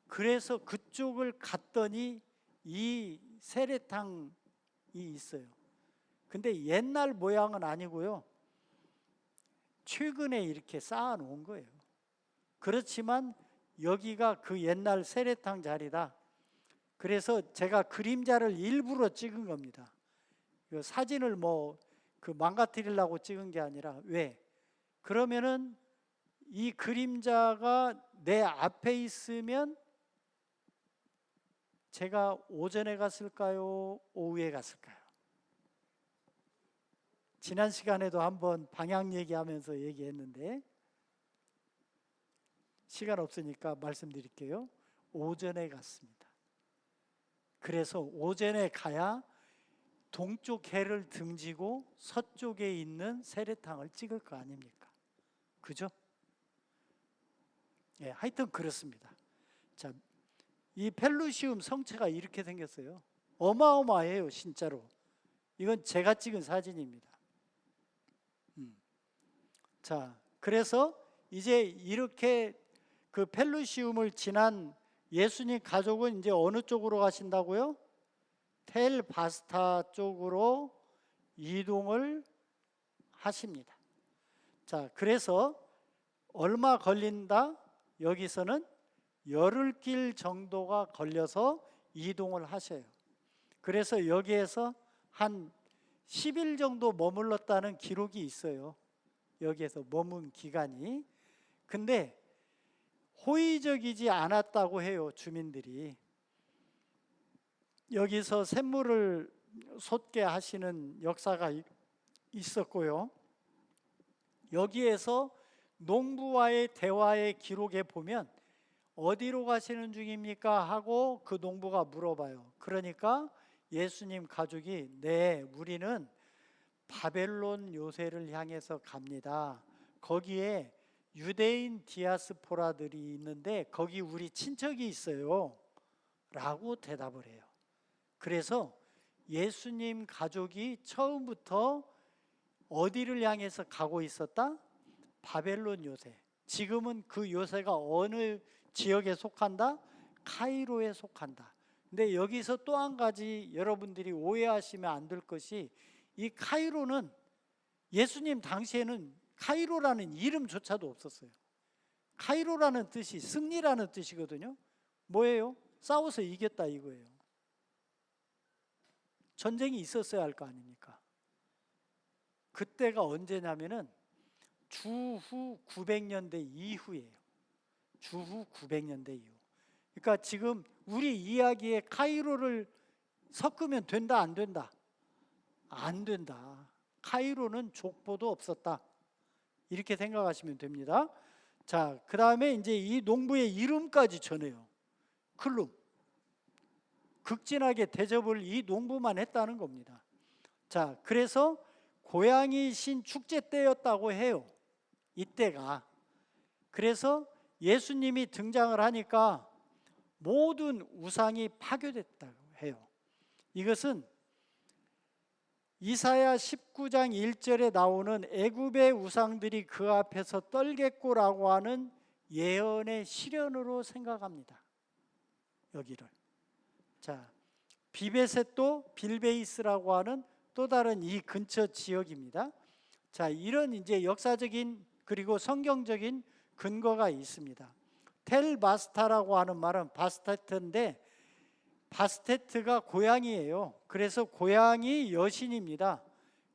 그래서 그쪽을 갔더니 이 세례탕이 있어요. 근데 옛날 모양은 아니고요, 최근에 이렇게 쌓아 놓은 거예요. 그렇지만 여기가 그 옛날 세례탕 자리다. 그래서 제가 그림자를 일부러 찍은 겁니다. 그 사진을 그 망가뜨리려고 찍은 게 아니라, 왜? 그러면은 이 그림자가 내 앞에 있으면 제가 오전에 갔을까요? 오후에 갔을까요? 지난 시간에도 한번 방향 얘기하면서 얘기했는데 시간 없으니까 말씀드릴게요. 오전에 갔습니다. 그래서 오전에 가야 동쪽 해를 등지고 서쪽에 있는 세례탕을 찍을 거 아닙니까? 그죠? 예, 하여튼 그렇습니다. 자, 이 펠루시움 성체가 이렇게 생겼어요. 어마어마해요, 진짜로. 이건 제가 찍은 사진입니다. 자, 그래서 이제 이렇게 그 펠루시움을 지난 예수님 가족은 이제 어느 쪽으로 가신다고요? 텔 바스타 쪽으로 이동을 하십니다. 자, 그래서 얼마 걸린다? 여기서는 열흘길 정도가 걸려서 이동을 하셔요. 그래서 여기에서 한 10일 정도 머물렀다는 기록이 있어요. 여기에서 머문 기간이. 근데 호의적이지 않았다고 해요, 주민들이. 여기서 샘물을 솟게 하시는 역사가 있었고요. 여기에서 농부와의 대화의 기록에 보면 어디로 가시는 중입니까? 하고 그 농부가 물어봐요. 그러니까 예수님 가족이 네, 우리는 바벨론 요새를 향해서 갑니다. 거기에 유대인 디아스포라들이 있는데 거기 우리 친척이 있어요 라고 대답을 해요. 그래서 예수님 가족이 처음부터 어디를 향해서 가고 있었다? 바벨론 요새. 지금은 그 요새가 어느 지역에 속한다? 카이로에 속한다. 근데 여기서 또 한 가지 여러분들이 오해하시면 안 될 것이, 이 카이로는 예수님 당시에는 카이로라는 이름조차도 없었어요. 카이로라는 뜻이 승리라는 뜻이거든요. 뭐예요? 싸워서 이겼다 이거예요. 전쟁이 있었어야 할 거 아닙니까? 그때가 언제냐면은 주후 900년대 이후예요. 주후 900년대 이후. 그러니까 지금 우리 이야기에 카이로를 섞으면 된다 안 된다? 안 된다. 카이로는 족보도 없었다. 이렇게 생각하시면 됩니다. 자, 그 다음에 이제 이 농부의 이름까지 전해요. 클룸. 극진하게 대접을 이 농부만 했다는 겁니다. 자, 그래서 고양이 신 축제 때였다고 해요. 이때가. 그래서 예수님이 등장을 하니까 모든 우상이 파괴됐다고 해요. 이것은 이사야 19장 1절에 나오는 애굽의 우상들이 그 앞에서 떨겠고라고 하는 예언의 실현으로 생각합니다. 여기를. 자, 비베셋도 빌베이스라고 하는 또 다른 이 근처 지역입니다. 자, 이런 이제 역사적인 그리고 성경적인 근거가 있습니다. 텔 바스타라고 하는 말은 바스테트인데 바스테트가 고양이에요. 그래서 고양이 여신입니다.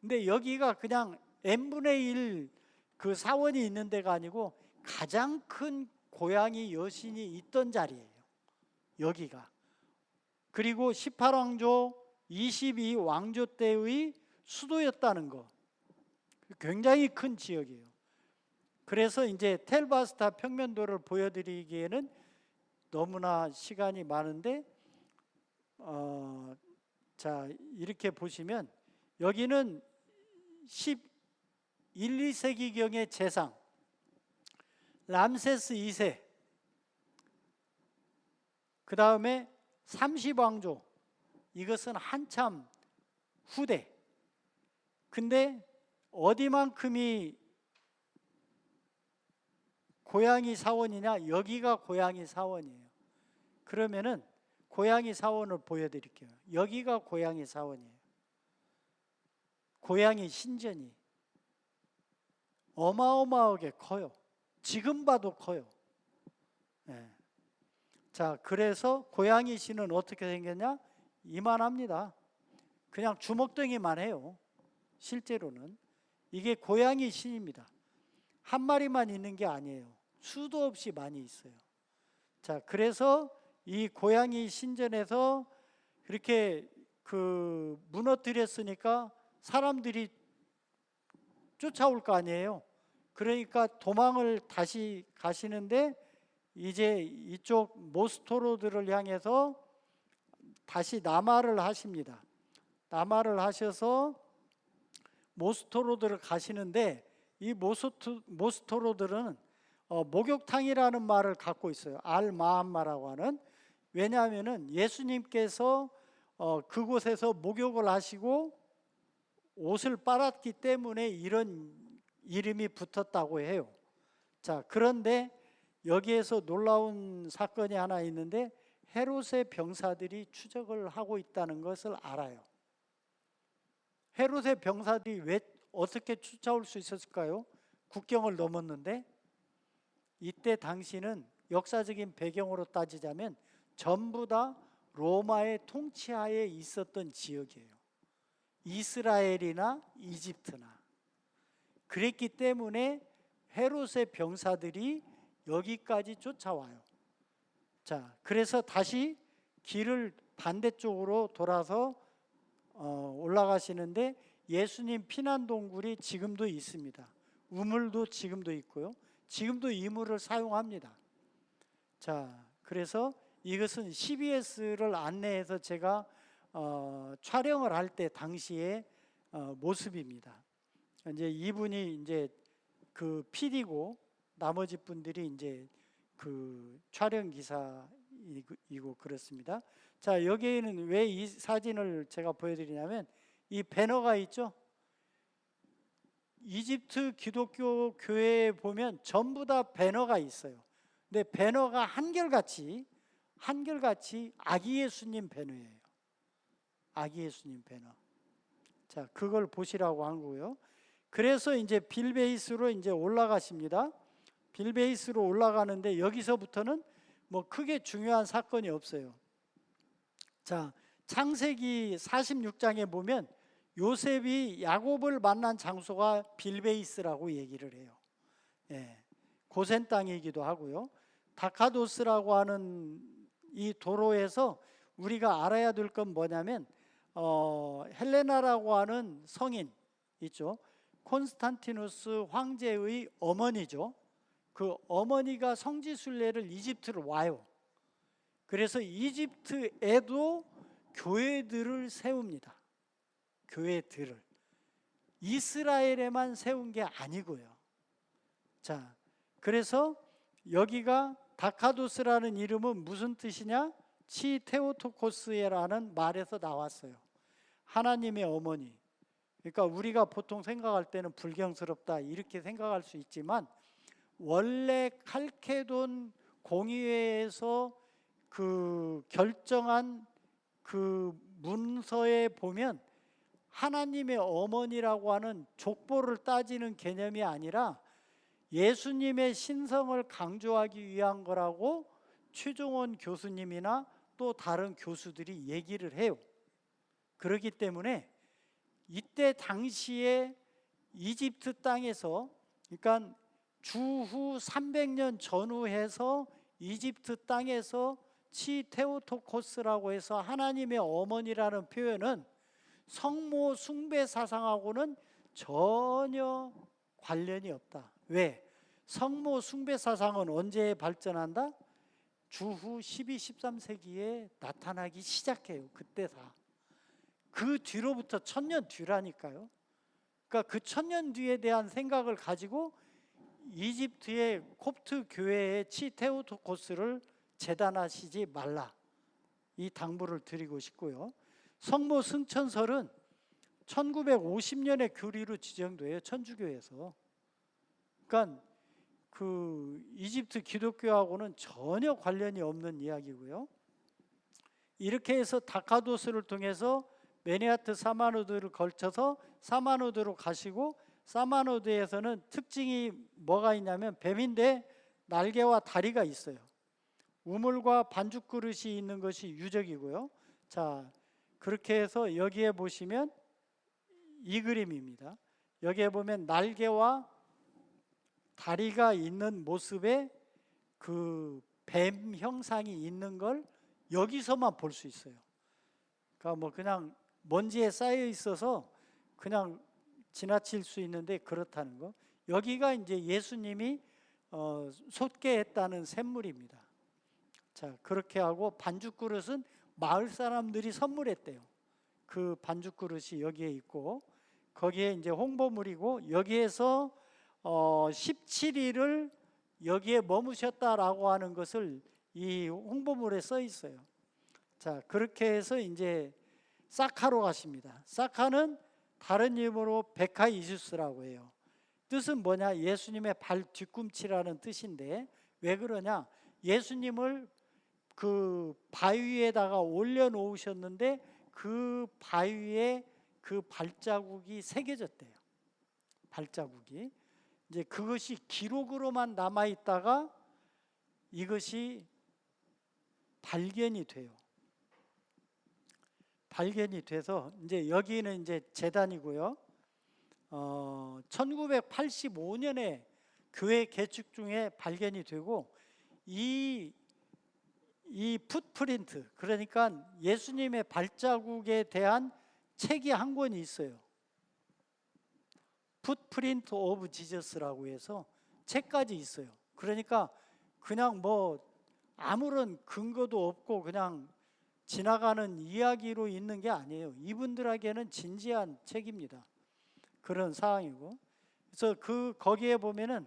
근데 여기가 그냥 n분의 1 그 사원이 있는 데가 아니고 가장 큰 고양이 여신이 있던 자리예요. 여기가. 그리고 18왕조 22왕조 때의 수도였다는 거. 굉장히 큰 지역이에요. 그래서 이제 텔바스타 평면도를 보여드리기에는 너무나 시간이 많은데 자, 이렇게 보시면 여기는 11, 2세기경의 재상 람세스 2세, 그 다음에 30왕조, 이것은 한참 후대. 근데 어디만큼이 고양이 사원이냐? 여기가 고양이 사원이에요. 그러면은 고양이 사원을 보여드릴게요. 여기가 고양이 사원이에요. 고양이 신전이 어마어마하게 커요. 지금 봐도 커요. 네. 자, 그래서 고양이 신은 어떻게 생겼냐? 이만합니다. 그냥 주먹덩이만 해요. 실제로는 이게 고양이 신입니다. 한 마리만 있는 게 아니에요. 수도 없이 많이 있어요. 자, 그래서 이 고양이 신전에서 그렇게 무너뜨렸으니까 사람들이 쫓아올 거 아니에요. 그러니까 도망을 다시 가시는데 이제 이쪽 모스토로드를 향해서 다시 남하를 하십니다. 남하를 하셔서 모스토로드를 가시는데 이 모스토로드는 목욕탕이라는 말을 갖고 있어요. 알마함마라고 하는. 왜냐하면은 예수님께서 그곳에서 목욕을 하시고 옷을 빨았기 때문에 이런 이름이 붙었다고 해요. 자, 그런데 여기에서 놀라운 사건이 하나 있는데 헤롯의 병사들이 추적을 하고 있다는 것을 알아요. 헤롯의 병사들이 왜 어떻게 쫓아올 수 있었을까요? 국경을 넘었는데. 이때 당시는 역사적인 배경으로 따지자면 전부 다 로마의 통치하에 있었던 지역이에요. 이스라엘이나 이집트나. 그랬기 때문에 헤롯의 병사들이 여기까지 쫓아와요. 자, 그래서 다시 길을 반대쪽으로 돌아서 올라가시는데 예수님 피난 동굴이 지금도 있습니다. 우물도 지금도 있고요. 지금도 이물을 사용합니다. 자, 그래서 이것은 CBS를 안내해서 제가 촬영을 할 때 당시의 모습입니다. 이제 이분이 이제 그 PD고 나머지 분들이 이제 그 촬영 기사이고 그렇습니다. 자, 여기에는 왜 이 사진을 제가 보여드리냐면 이 배너가 있죠. 이집트 기독교 교회에 보면 전부 다 배너가 있어요. 근데 배너가 한결같이 아기 예수님 배너예요. 아기 예수님 배너. 자, 그걸 보시라고 한 거고요. 그래서 이제 빌베이스로 이제 올라가십니다. 빌베이스로 올라가는데 여기서부터는 뭐 크게 중요한 사건이 없어요. 자, 창세기 46장에 보면 요셉이 야곱을 만난 장소가 빌베이스라고 얘기를 해요. 예, 고센 땅이기도 하고요. 다카도스라고 하는 이 도로에서 우리가 알아야 될 건 뭐냐면 헬레나라고 하는 성인 있죠. 콘스탄티누스 황제의 어머니죠. 그 어머니가 성지순례를 이집트로 와요. 그래서 이집트에도 교회들을 세웁니다. 교회들을. 이스라엘에만 세운 게 아니고요. 자, 그래서 여기가 다카도스라는 이름은 무슨 뜻이냐? 치테오토코스라는 말에서 나왔어요. 하나님의 어머니. 그러니까 우리가 보통 생각할 때는 불경스럽다 이렇게 생각할 수 있지만 원래 칼케돈 공의회에서 그 결정한 그 문서에 보면 하나님의 어머니라고 하는 족보를 따지는 개념이 아니라 예수님의 신성을 강조하기 위한 거라고 최종원 교수님이나 또 다른 교수들이 얘기를 해요. 그렇기 때문에 이때 당시에 이집트 땅에서, 그러니까 주후 300년 전후해서 이집트 땅에서 치테오토코스라고 해서 하나님의 어머니라는 표현은 성모 숭배 사상하고는 전혀 관련이 없다. 왜? 성모 숭배 사상은 언제 발전한다? 주후 12, 13세기에 나타나기 시작해요. 그때 다. 그 뒤로부터 1000년 뒤라니까요. 그러니까 그 1000년 뒤에 대한 생각을 가지고 이집트의 콥트 교회의 치테오토코스를 재단하시지 말라, 이 당부를 드리고 싶고요. 성모 승천설은 1950년에 교리로 지정돼요. 천주교에서. 그러니까 그 이집트 기독교하고는 전혀 관련이 없는 이야기고요. 이렇게 해서 다카도스를 통해서 메니아트 사마노드를 걸쳐서 사마노드로 가시고, 사마노드에서는 특징이 뭐가 있냐면 뱀인데 날개와 다리가 있어요. 우물과 반죽 그릇이 있는 것이 유적이고요. 자, 그렇게 해서 여기에 보시면 이 그림입니다. 여기에 보면 날개와 다리가 있는 모습의 그 뱀 형상이 있는 걸 여기서만 볼 수 있어요. 그러니까 뭐 그냥 먼지에 쌓여 있어서 그냥 지나칠 수 있는데 그렇다는 거. 여기가 이제 예수님이 솟게 샘물입니다. 자, 그렇게 하고 반죽 그릇은 마을 사람들이 선물했대요. 그 반죽 그릇이 여기에 있고, 거기에 이제 홍보물이고, 여기에서 17일을 여기에 머무셨다라고 하는 것을 이 홍보물에 써 있어요. 자, 그렇게 해서 이제 사카로 가십니다. 사카는 다른 이름으로 베카이수스라고 해요. 뜻은 뭐냐? 예수님의 발 뒤꿈치라는 뜻인데, 왜 그러냐? 예수님을 그 바위에다가 올려놓으셨는데 그 바위에 그 발자국이 새겨졌대요. 발자국이. 이제 그것이 기록으로만 남아있다가 이것이 발견이 돼요. 발견이 돼서 이제 여기는 이제 재단이고요. 1985년에 교회 개축 중에 발견이 되고, 이 풋프린트, 그러니까 예수님의 발자국에 대한 책이 한 권이 있어요. 풋프린트 오브 지저스라고 해서 책까지 있어요. 그러니까 그냥 뭐 아무런 근거도 없고 그냥 지나가는 이야기로 있는 게 아니에요. 이분들에게는 진지한 책입니다. 그런 사항이고. 그래서 거기에 보면은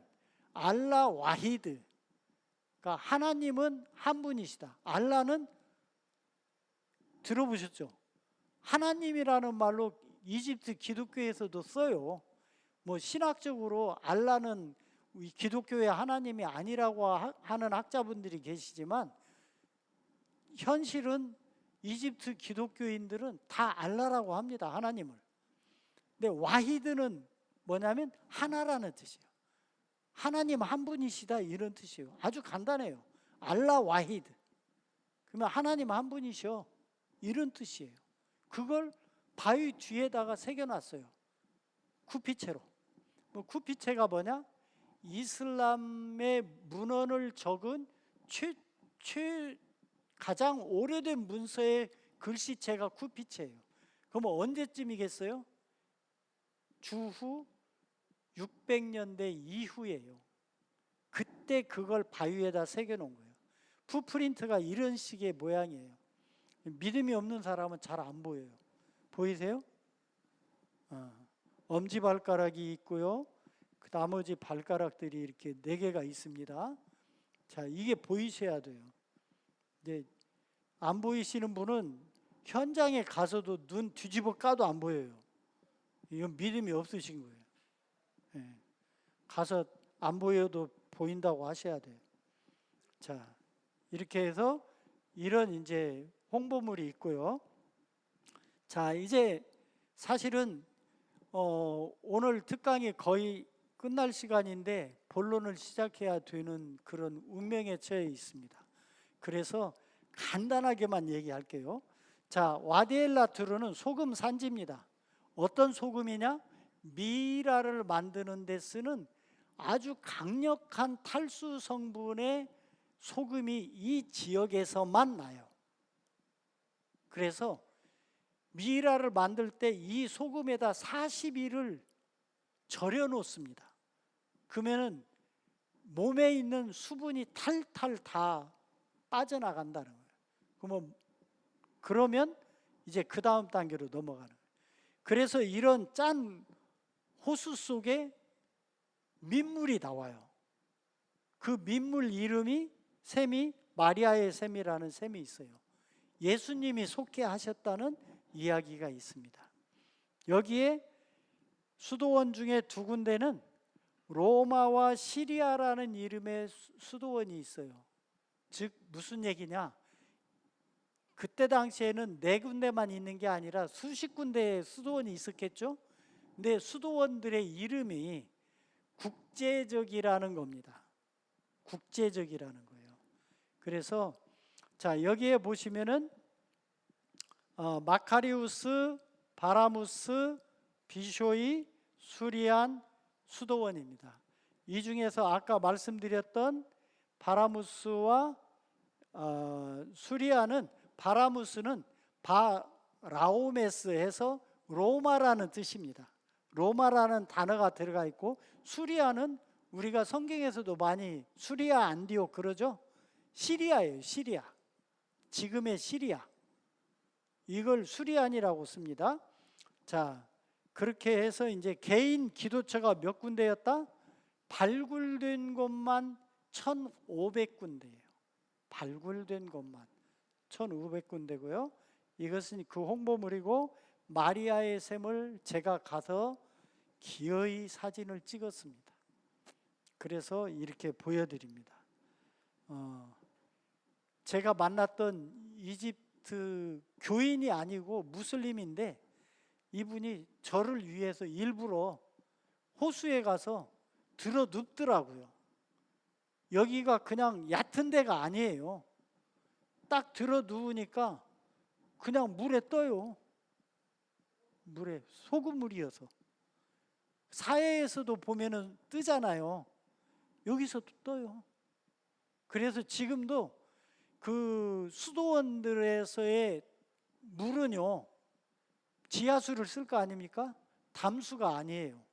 알라 와히드, 그러니까 하나님은 한 분이시다. 알라는 들어보셨죠? 하나님이라는 말로 이집트 기독교에서도 써요. 뭐 신학적으로 알라는 기독교의 하나님이 아니라고 하는 학자분들이 계시지만, 현실은 이집트 기독교인들은 다 알라라고 합니다. 하나님을. 근데 와히드는 뭐냐면 하나라는 뜻이에요. 하나님 한 분이시다, 이런 뜻이에요. 아주 간단해요. 알라 와히드. 그러면 하나님 한 분이셔, 이런 뜻이에요. 그걸 바위 뒤에다가 새겨놨어요. 쿠피체로. 쿠피체가 뭐냐? 이슬람의 문헌을 적은 가장 오래된 문서의 글씨체가 쿠피체예요. 그럼 언제쯤이겠어요? 주후 600년대 이후예요. 그때 그걸 바위에다 새겨놓은 거예요. 풋프린트가 이런 식의 모양이에요. 믿음이 없는 사람은 잘 안 보여요. 보이세요? 엄지발가락이 있고요. 그 나머지 발가락들이 이렇게 4개가 있습니다. 자, 이게 보이셔야 돼요. 이제 안 보이시는 분은 현장에 가서도 눈 뒤집어 까도 안 보여요. 이건 믿음이 없으신 거예요. 네. 가서 안 보여도 보인다고 하셔야 돼요. 자, 이렇게 해서 이런 이제 홍보물이 있고요. 자, 이제 사실은 오늘 특강이 거의 끝날 시간인데 본론을 시작해야 되는 그런 운명에 처해 있습니다. 그래서 간단하게만 얘기할게요. 자, 와디엘라투르는 소금 산지입니다. 어떤 소금이냐? 미라를 만드는 데 쓰는 아주 강력한 탈수 성분의 소금이 이 지역에서만 나요. 그래서 미라를 만들 때 이 소금에다 40일을 절여 놓습니다. 그러면은 몸에 있는 수분이 탈탈 다 빠져나간다는 거예요. 그러면 이제 그 다음 단계로 넘어가는 거예요. 그래서 이런 짠 호수 속에 민물이 나와요. 그 민물 이름이 샘이 마리아의 샘이라는 샘이 있어요. 예수님이 속해 하셨다는 이야기가 있습니다. 여기에 수도원 중에 2군데는 로마와 시리아라는 이름의 수도원이 있어요. 즉 무슨 얘기냐? 그때 당시에는 4군데만 있는 게 아니라 수십 군데의 수도원이 있었겠죠. 근데 수도원들의 이름이 국제적이라는 겁니다. 국제적이라는 거예요. 그래서 자 여기에 보시면은 마카리우스, 바라무스, 비쇼이, 수리안, 수도원입니다. 이 중에서 아까 말씀드렸던 바라무스와 수리안은, 바라무스는 바라오메스에서 로마라는 뜻입니다. 로마라는 단어가 들어가 있고, 수리아는 우리가 성경에서도 많이 수리아 안디옥 그러죠. 시리아예요. 시리아. 지금의 시리아. 이걸 수리안이라고 씁니다. 자, 그렇게 해서 이제 개인 기도처가 몇 군데였다? 발굴된 곳만 1,500군데예요. 발굴된 곳만 1,500군데고요. 이것은 그 홍보물이고, 마리아의 샘을 제가 가서 기어이 사진을 찍었습니다. 그래서 이렇게 보여드립니다. 제가 만났던 이집트 교인이 아니고 무슬림인데, 이분이 저를 위해서 일부러 호수에 가서 들어 눕더라고요. 여기가 그냥 얕은 데가 아니에요. 딱 들어 누우니까 그냥 물에 떠요. 물에, 소금물이어서. 사해에서도 보면은 뜨잖아요. 여기서도 떠요. 그래서 지금도 그 수도원들에서의 물은요, 지하수를 쓸 거 아닙니까? 담수가 아니에요.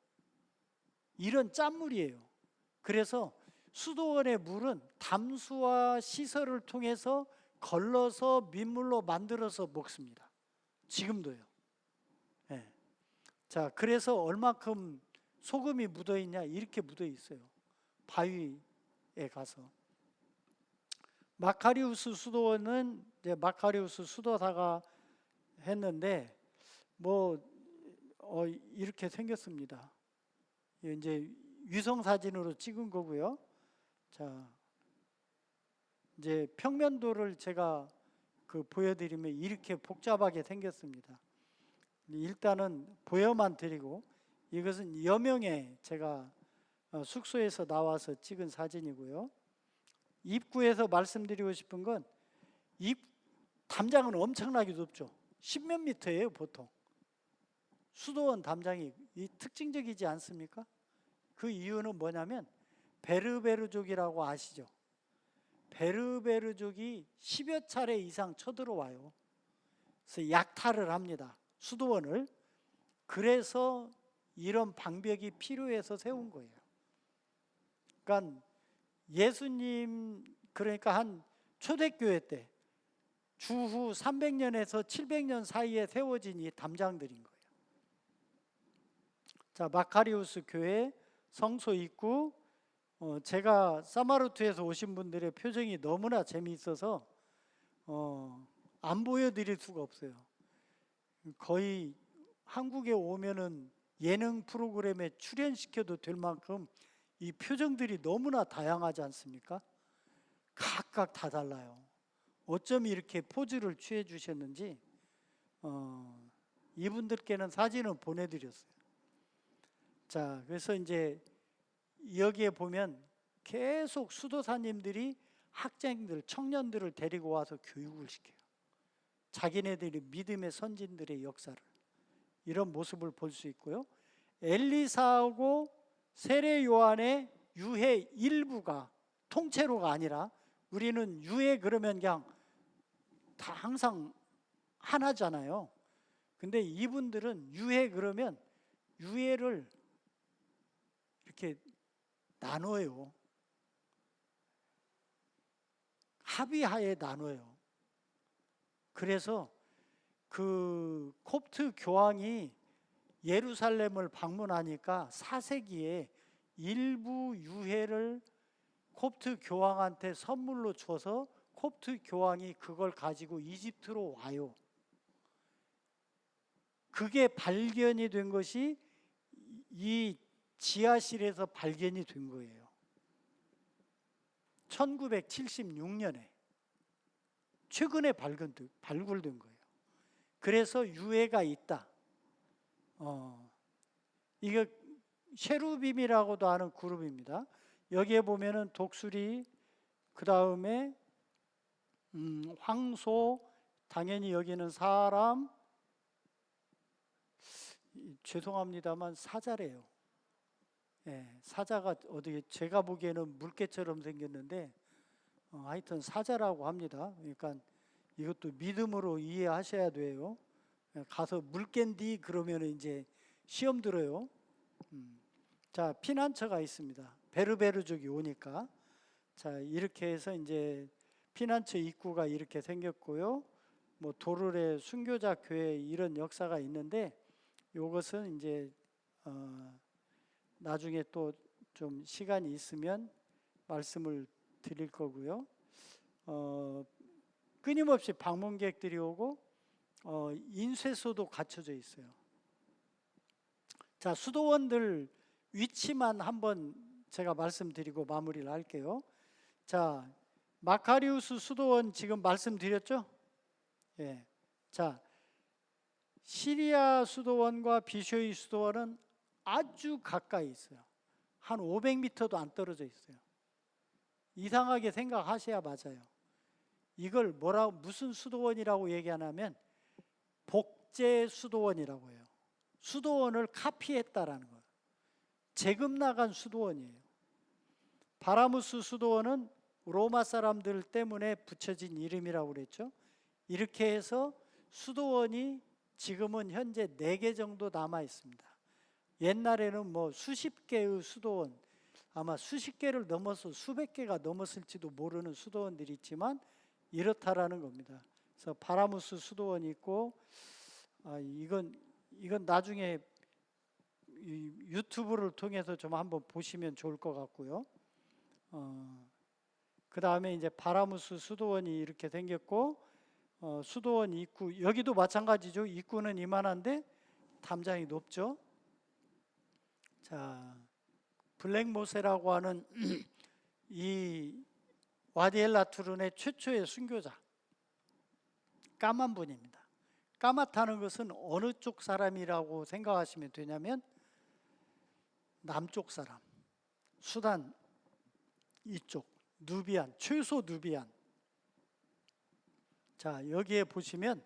이런 짠물이에요. 그래서 수도원의 물은 담수화 시설을 통해서 걸러서 민물로 만들어서 먹습니다. 지금도요. 네. 자, 그래서 얼마큼 소금이 묻어 있냐? 이렇게 묻어 있어요. 바위에 가서. 마카리우스 수도원은 이제 마카리우스 수도사가 했는데, 이렇게 생겼습니다. 이제 위성 사진으로 찍은 거고요. 자, 이제 평면도를 제가 보여드리면 이렇게 복잡하게 생겼습니다. 일단은 보여만 드리고, 이것은 여명에 제가 숙소에서 나와서 찍은 사진이고요. 입구에서 말씀드리고 싶은 건, 담장은 엄청나게 높죠. 10몇 미터예요, 보통. 수도원 담장이 특징적이지 않습니까? 그 이유는 뭐냐면, 베르베르족이라고 아시죠? 베르베르족이 10여 차례 이상 쳐들어와요. 그래서 약탈을 합니다, 수도원을. 그래서 이런 방벽이 필요해서 세운 거예요. 그러니까 예수님, 그러니까 한 초대교회 때 주후 300년에서 700년 사이에 세워진 이 담장들인 거예요. 자, 마카리우스 교회 성소 입구, 제가 사마르트에서 오신 분들의 표정이 너무나 재미있어서 안 보여드릴 수가 없어요. 거의 한국에 오면은 예능 프로그램에 출연시켜도 될 만큼 이 표정들이 너무나 다양하지 않습니까? 각각 다 달라요. 어쩜 이렇게 포즈를 취해 주셨는지 이분들께는 사진을 보내드렸어요. 자, 그래서 이제 여기에 보면 계속 수도사님들이 학생들, 청년들을 데리고 와서 교육을 시켜요. 자기네들이 믿음의 선진들의 역사를, 이런 모습을 볼 수 있고요. 엘리사하고 세례 요한의 유해 일부가 통째로가 아니라, 우리는 유해 그러면 그냥 다 항상 하나잖아요. 근데 이분들은 유해 그러면 유해를 이렇게 나눠요. 합의하에 나눠요. 그래서 그 콥트 교황이 예루살렘을 방문하니까 4세기에 일부 유해를 콥트 교황한테 선물로 줘서 콥트 교황이 그걸 가지고 이집트로 와요. 그게 발견이 된 것이 이 지하실에서 발견이 된 거예요. 1976년에 최근에 발굴된 거예요. 그래서 유해가 있다. 이게 셰루빔이라고도 하는 그룹입니다. 여기에 보면은 독수리, 그 다음에 황소, 당연히 여기는 사람, 죄송합니다만 사자래요. 예, 사자가 어떻게 제가 보기에는 물개처럼 생겼는데 하여튼 사자라고 합니다. 그러니까 이것도 믿음으로 이해하셔야 돼요. 예, 가서 물개인디 그러면 이제 시험 들어요. 자, 피난처가 있습니다. 베르베르족이 오니까. 자, 이렇게 해서 이제 피난처 입구가 이렇게 생겼고요. 뭐 도르레 순교자 교회 이런 역사가 있는데 이것은 이제 나중에 또 좀 시간이 있으면 말씀을 드릴 거고요. 끊임없이 방문객들이 오고 인쇄소도 갖춰져 있어요. 자, 수도원들 위치만 한번 제가 말씀드리고 마무리를 할게요. 자, 마카리우스 수도원 지금 말씀드렸죠? 예. 자, 시리아 수도원과 비쇼이 수도원은 아주 가까이 있어요. 한 500m도 안 떨어져 있어요. 이상하게 생각하셔야 맞아요. 이걸 무슨 수도원이라고 얘기하냐면 복제 수도원이라고 해요. 수도원을 카피했다라는 거예요. 재금 나간 수도원이에요. 바라무스 수도원은 로마 사람들 때문에 붙여진 이름이라고 그랬죠. 이렇게 해서 수도원이 지금은 현재 4개 정도 남아 있습니다. 옛날에는 뭐 수십 개의 수도원, 아마 수십 개를 넘어서 수백 개가 넘었을지도 모르는 수도원들이 있지만 이렇다라는 겁니다. 그래서 바라무스 수도원이 있고, 이건 나중에 유튜브를 통해서 좀 한번 보시면 좋을 것 같고요. 그 다음에 이제 바라무스 수도원이 이렇게 생겼고, 수도원 입구, 여기도 마찬가지죠. 입구는 이만한데 담장이 높죠. 자, 블랙모세라고 하는 이 와디엘라 투른의 최초의 순교자, 까만 분입니다. 까맣다는 것은 어느 쪽 사람이라고 생각하시면 되냐면 남쪽 사람, 수단 이쪽, 누비안, 최소 누비안. 자, 여기에 보시면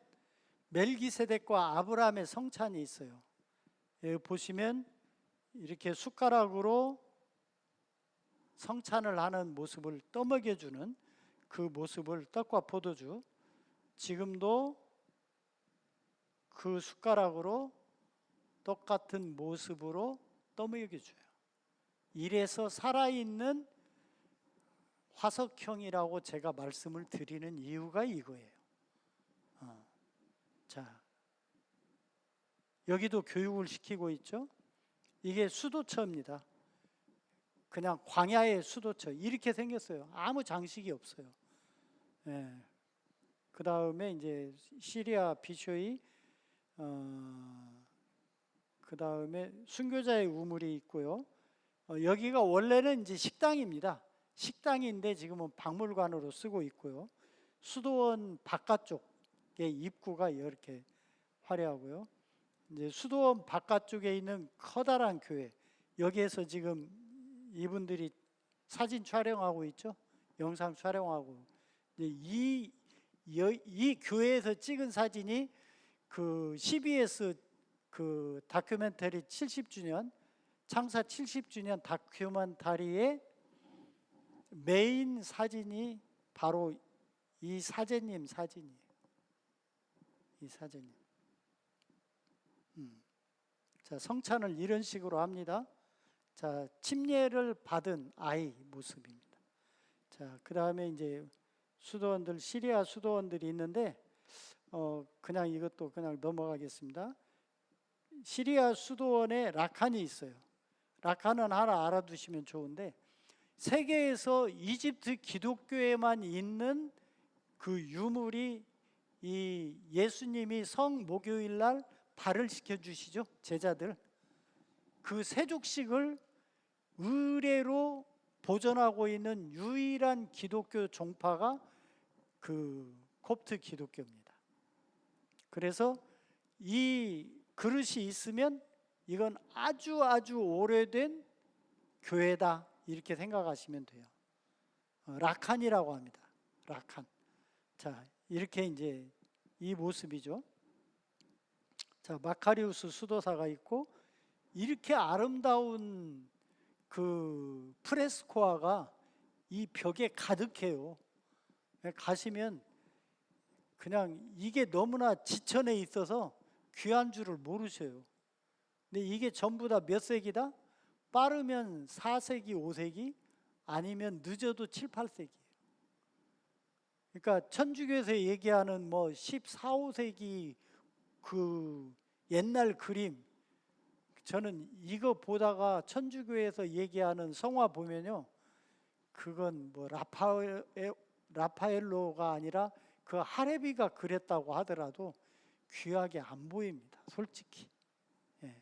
멜기세덱과 아브라함의 성찬이 있어요. 여기 보시면 이렇게 숟가락으로 성찬을 하는 모습을 떠먹여주는 그 모습을 떡과 포도주, 지금도 그 숟가락으로 똑같은 모습으로 떠먹여줘요. 이래서 살아있는 화석형이라고 제가 말씀을 드리는 이유가 이거예요. 자, 여기도 교육을 시키고 있죠. 이게 수도처입니다. 그냥 광야의 수도처 이렇게 생겼어요. 아무 장식이 없어요. 예. 그 다음에 이제 시리아 비쇼이, 그 다음에 순교자의 우물이 있고요. 여기가 원래는 이제 식당입니다. 식당인데 지금은 박물관으로 쓰고 있고요. 수도원 바깥쪽의 입구가 이렇게 화려하고요. 이제 수도원 바깥쪽에 있는 커다란 교회, 여기에서 지금 이분들이 사진 촬영하고 있죠. 영상 촬영하고. 이 교회에서 찍은 사진이 그 CBS 그 다큐멘터리 70주년, 창사 70주년 다큐멘터리의 메인 사진이 바로 이 사제님 사진이에요. 이 사제님. 자, 성찬을 이런 식으로 합니다. 자, 침례를 받은 아이 모습입니다. 자, 그 다음에 이제 수도원들, 시리아 수도원들이 있는데, 그냥 이것도 그냥 넘어가겠습니다. 시리아 수도원에 라칸이 있어요. 라칸은 하나 알아두시면 좋은데, 세계에서 이집트 기독교에만 있는 그 유물이 이 예수님이 성 목요일 날 발을 시켜주시죠. 제자들. 그 세족식을 의례로 보존하고 있는 유일한 기독교 종파가 그 콥트 기독교입니다. 그래서 이 그릇이 있으면 이건 아주 오래된 교회다 이렇게 생각하시면 돼요. 라칸이라고 합니다. 라칸. 자, 이렇게 이제 이 모습이죠. 자, 마카리우스 수도사가 있고 이렇게 아름다운 그 프레스코아가 이 벽에 가득해요. 가시면 그냥 이게 너무나 지천에 있어서 귀한 줄을 모르셔요. 근데 이게 전부 다 몇 세기다? 빠르면 4세기, 5세기, 아니면 늦어도 7, 8세기. 그러니까 천주교에서 얘기하는 뭐 14, 5세기 그 옛날 그림, 저는 이거 보다가 천주교에서 얘기하는 성화 보면요, 그건 뭐 라파엘로가 아니라 그 하레비가 그랬다고 하더라도 귀하게 안 보입니다, 솔직히. 예.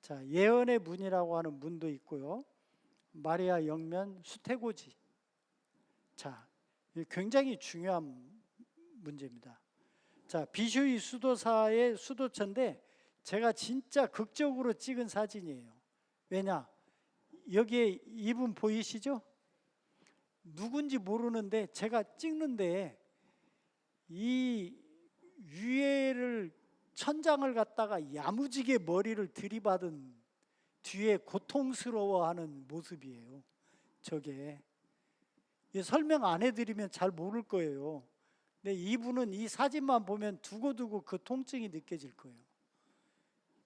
자, 예언의 문이라고 하는 문도 있고요. 마리아 영면 수태고지. 자, 굉장히 중요한 문제입니다. 자, 비슈이 수도사의 수도처인데 제가 진짜 극적으로 찍은 사진이에요. 왜냐? 여기에 이분 보이시죠? 누군지 모르는데 제가 찍는데 이 위에를 천장을 갖다가 야무지게 머리를 들이받은 뒤에 고통스러워하는 모습이에요. 저게 설명 안 해드리면 잘 모를 거예요. 근데 이분은 이 사진만 보면 두고두고 그 통증이 느껴질 거예요.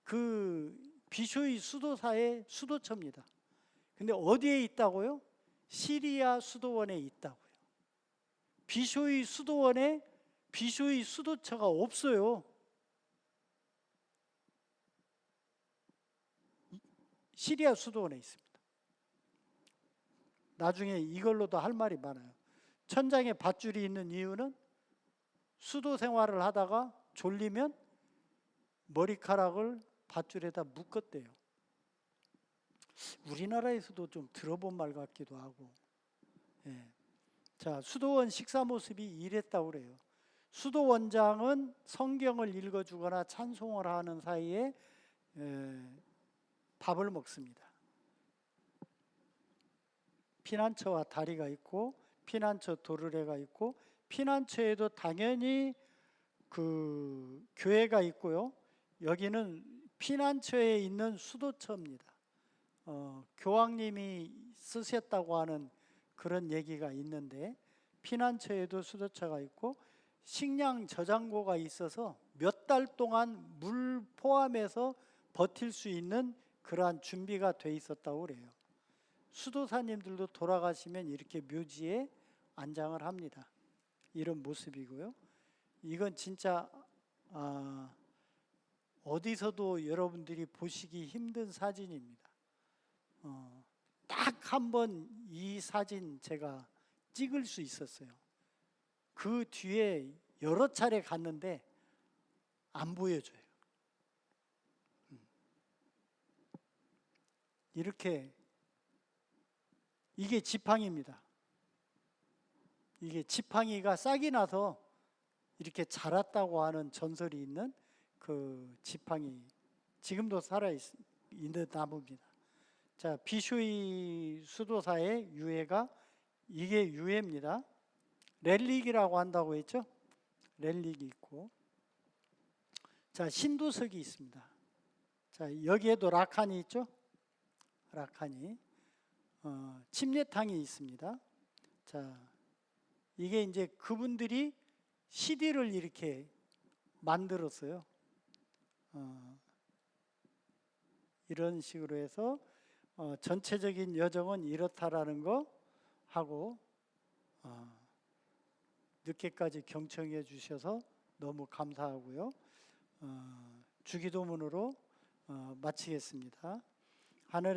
그 비쇼이 수도사의 수도처입니다. 근데 어디에 있다고요? 시리아 수도원에 있다고요. 비쇼이 수도원에 비쇼이 수도처가 없어요. 시리아 수도원에 있습니다. 나중에 이걸로도 할 말이 많아요. 천장에 밧줄이 있는 이유는 수도 생활을 하다가 졸리면 머리카락을 밧줄에다 묶었대요. 우리나라에서도 좀 들어본 말 같기도 하고. 예. 자, 수도원 식사 모습이 이랬다고 그래요. 수도원장은 성경을 읽어주거나 찬송을 하는 사이에 밥을 먹습니다. 피난처와 다리가 있고 피난처 도르래가 있고, 피난처에도 당연히 그 교회가 있고요. 여기는 피난처에 있는 수도처입니다. 교황님이 쓰셨다고 하는 그런 얘기가 있는데, 피난처에도 수도처가 있고 식량 저장고가 있어서 몇 달 동안 물 포함해서 버틸 수 있는 그러한 준비가 돼 있었다고 그래요. 수도사님들도 돌아가시면 이렇게 묘지에 안장을 합니다. 이런 모습이고요. 이건 진짜 어디서도 여러분들이 보시기 힘든 사진입니다. 딱 한 번 이 사진 제가 찍을 수 있었어요. 그 뒤에 여러 차례 갔는데 안 보여줘요. 이렇게, 이게 지팡이입니다. 이게 지팡이가 싹이 나서 이렇게 자랐다고 하는 전설이 있는 그 지팡이, 지금도 살아있는 나무입니다. 자, 비슈이 수도사의 유해가, 이게 유해입니다. 렐릭이라고 한다고 했죠? 렐릭이 있고, 자, 신도석이 있습니다. 자, 여기에도 라칸이 있죠? 라칸이, 침례탕이 있습니다. 자, 이게 이제 그분들이 CD를 이렇게 만들었어요. 이런 식으로 해서 전체적인 여정은 이렇다라는 거 하고, 늦게까지 경청해 주셔서 너무 감사하고요. 주기도문으로 마치겠습니다. 하늘에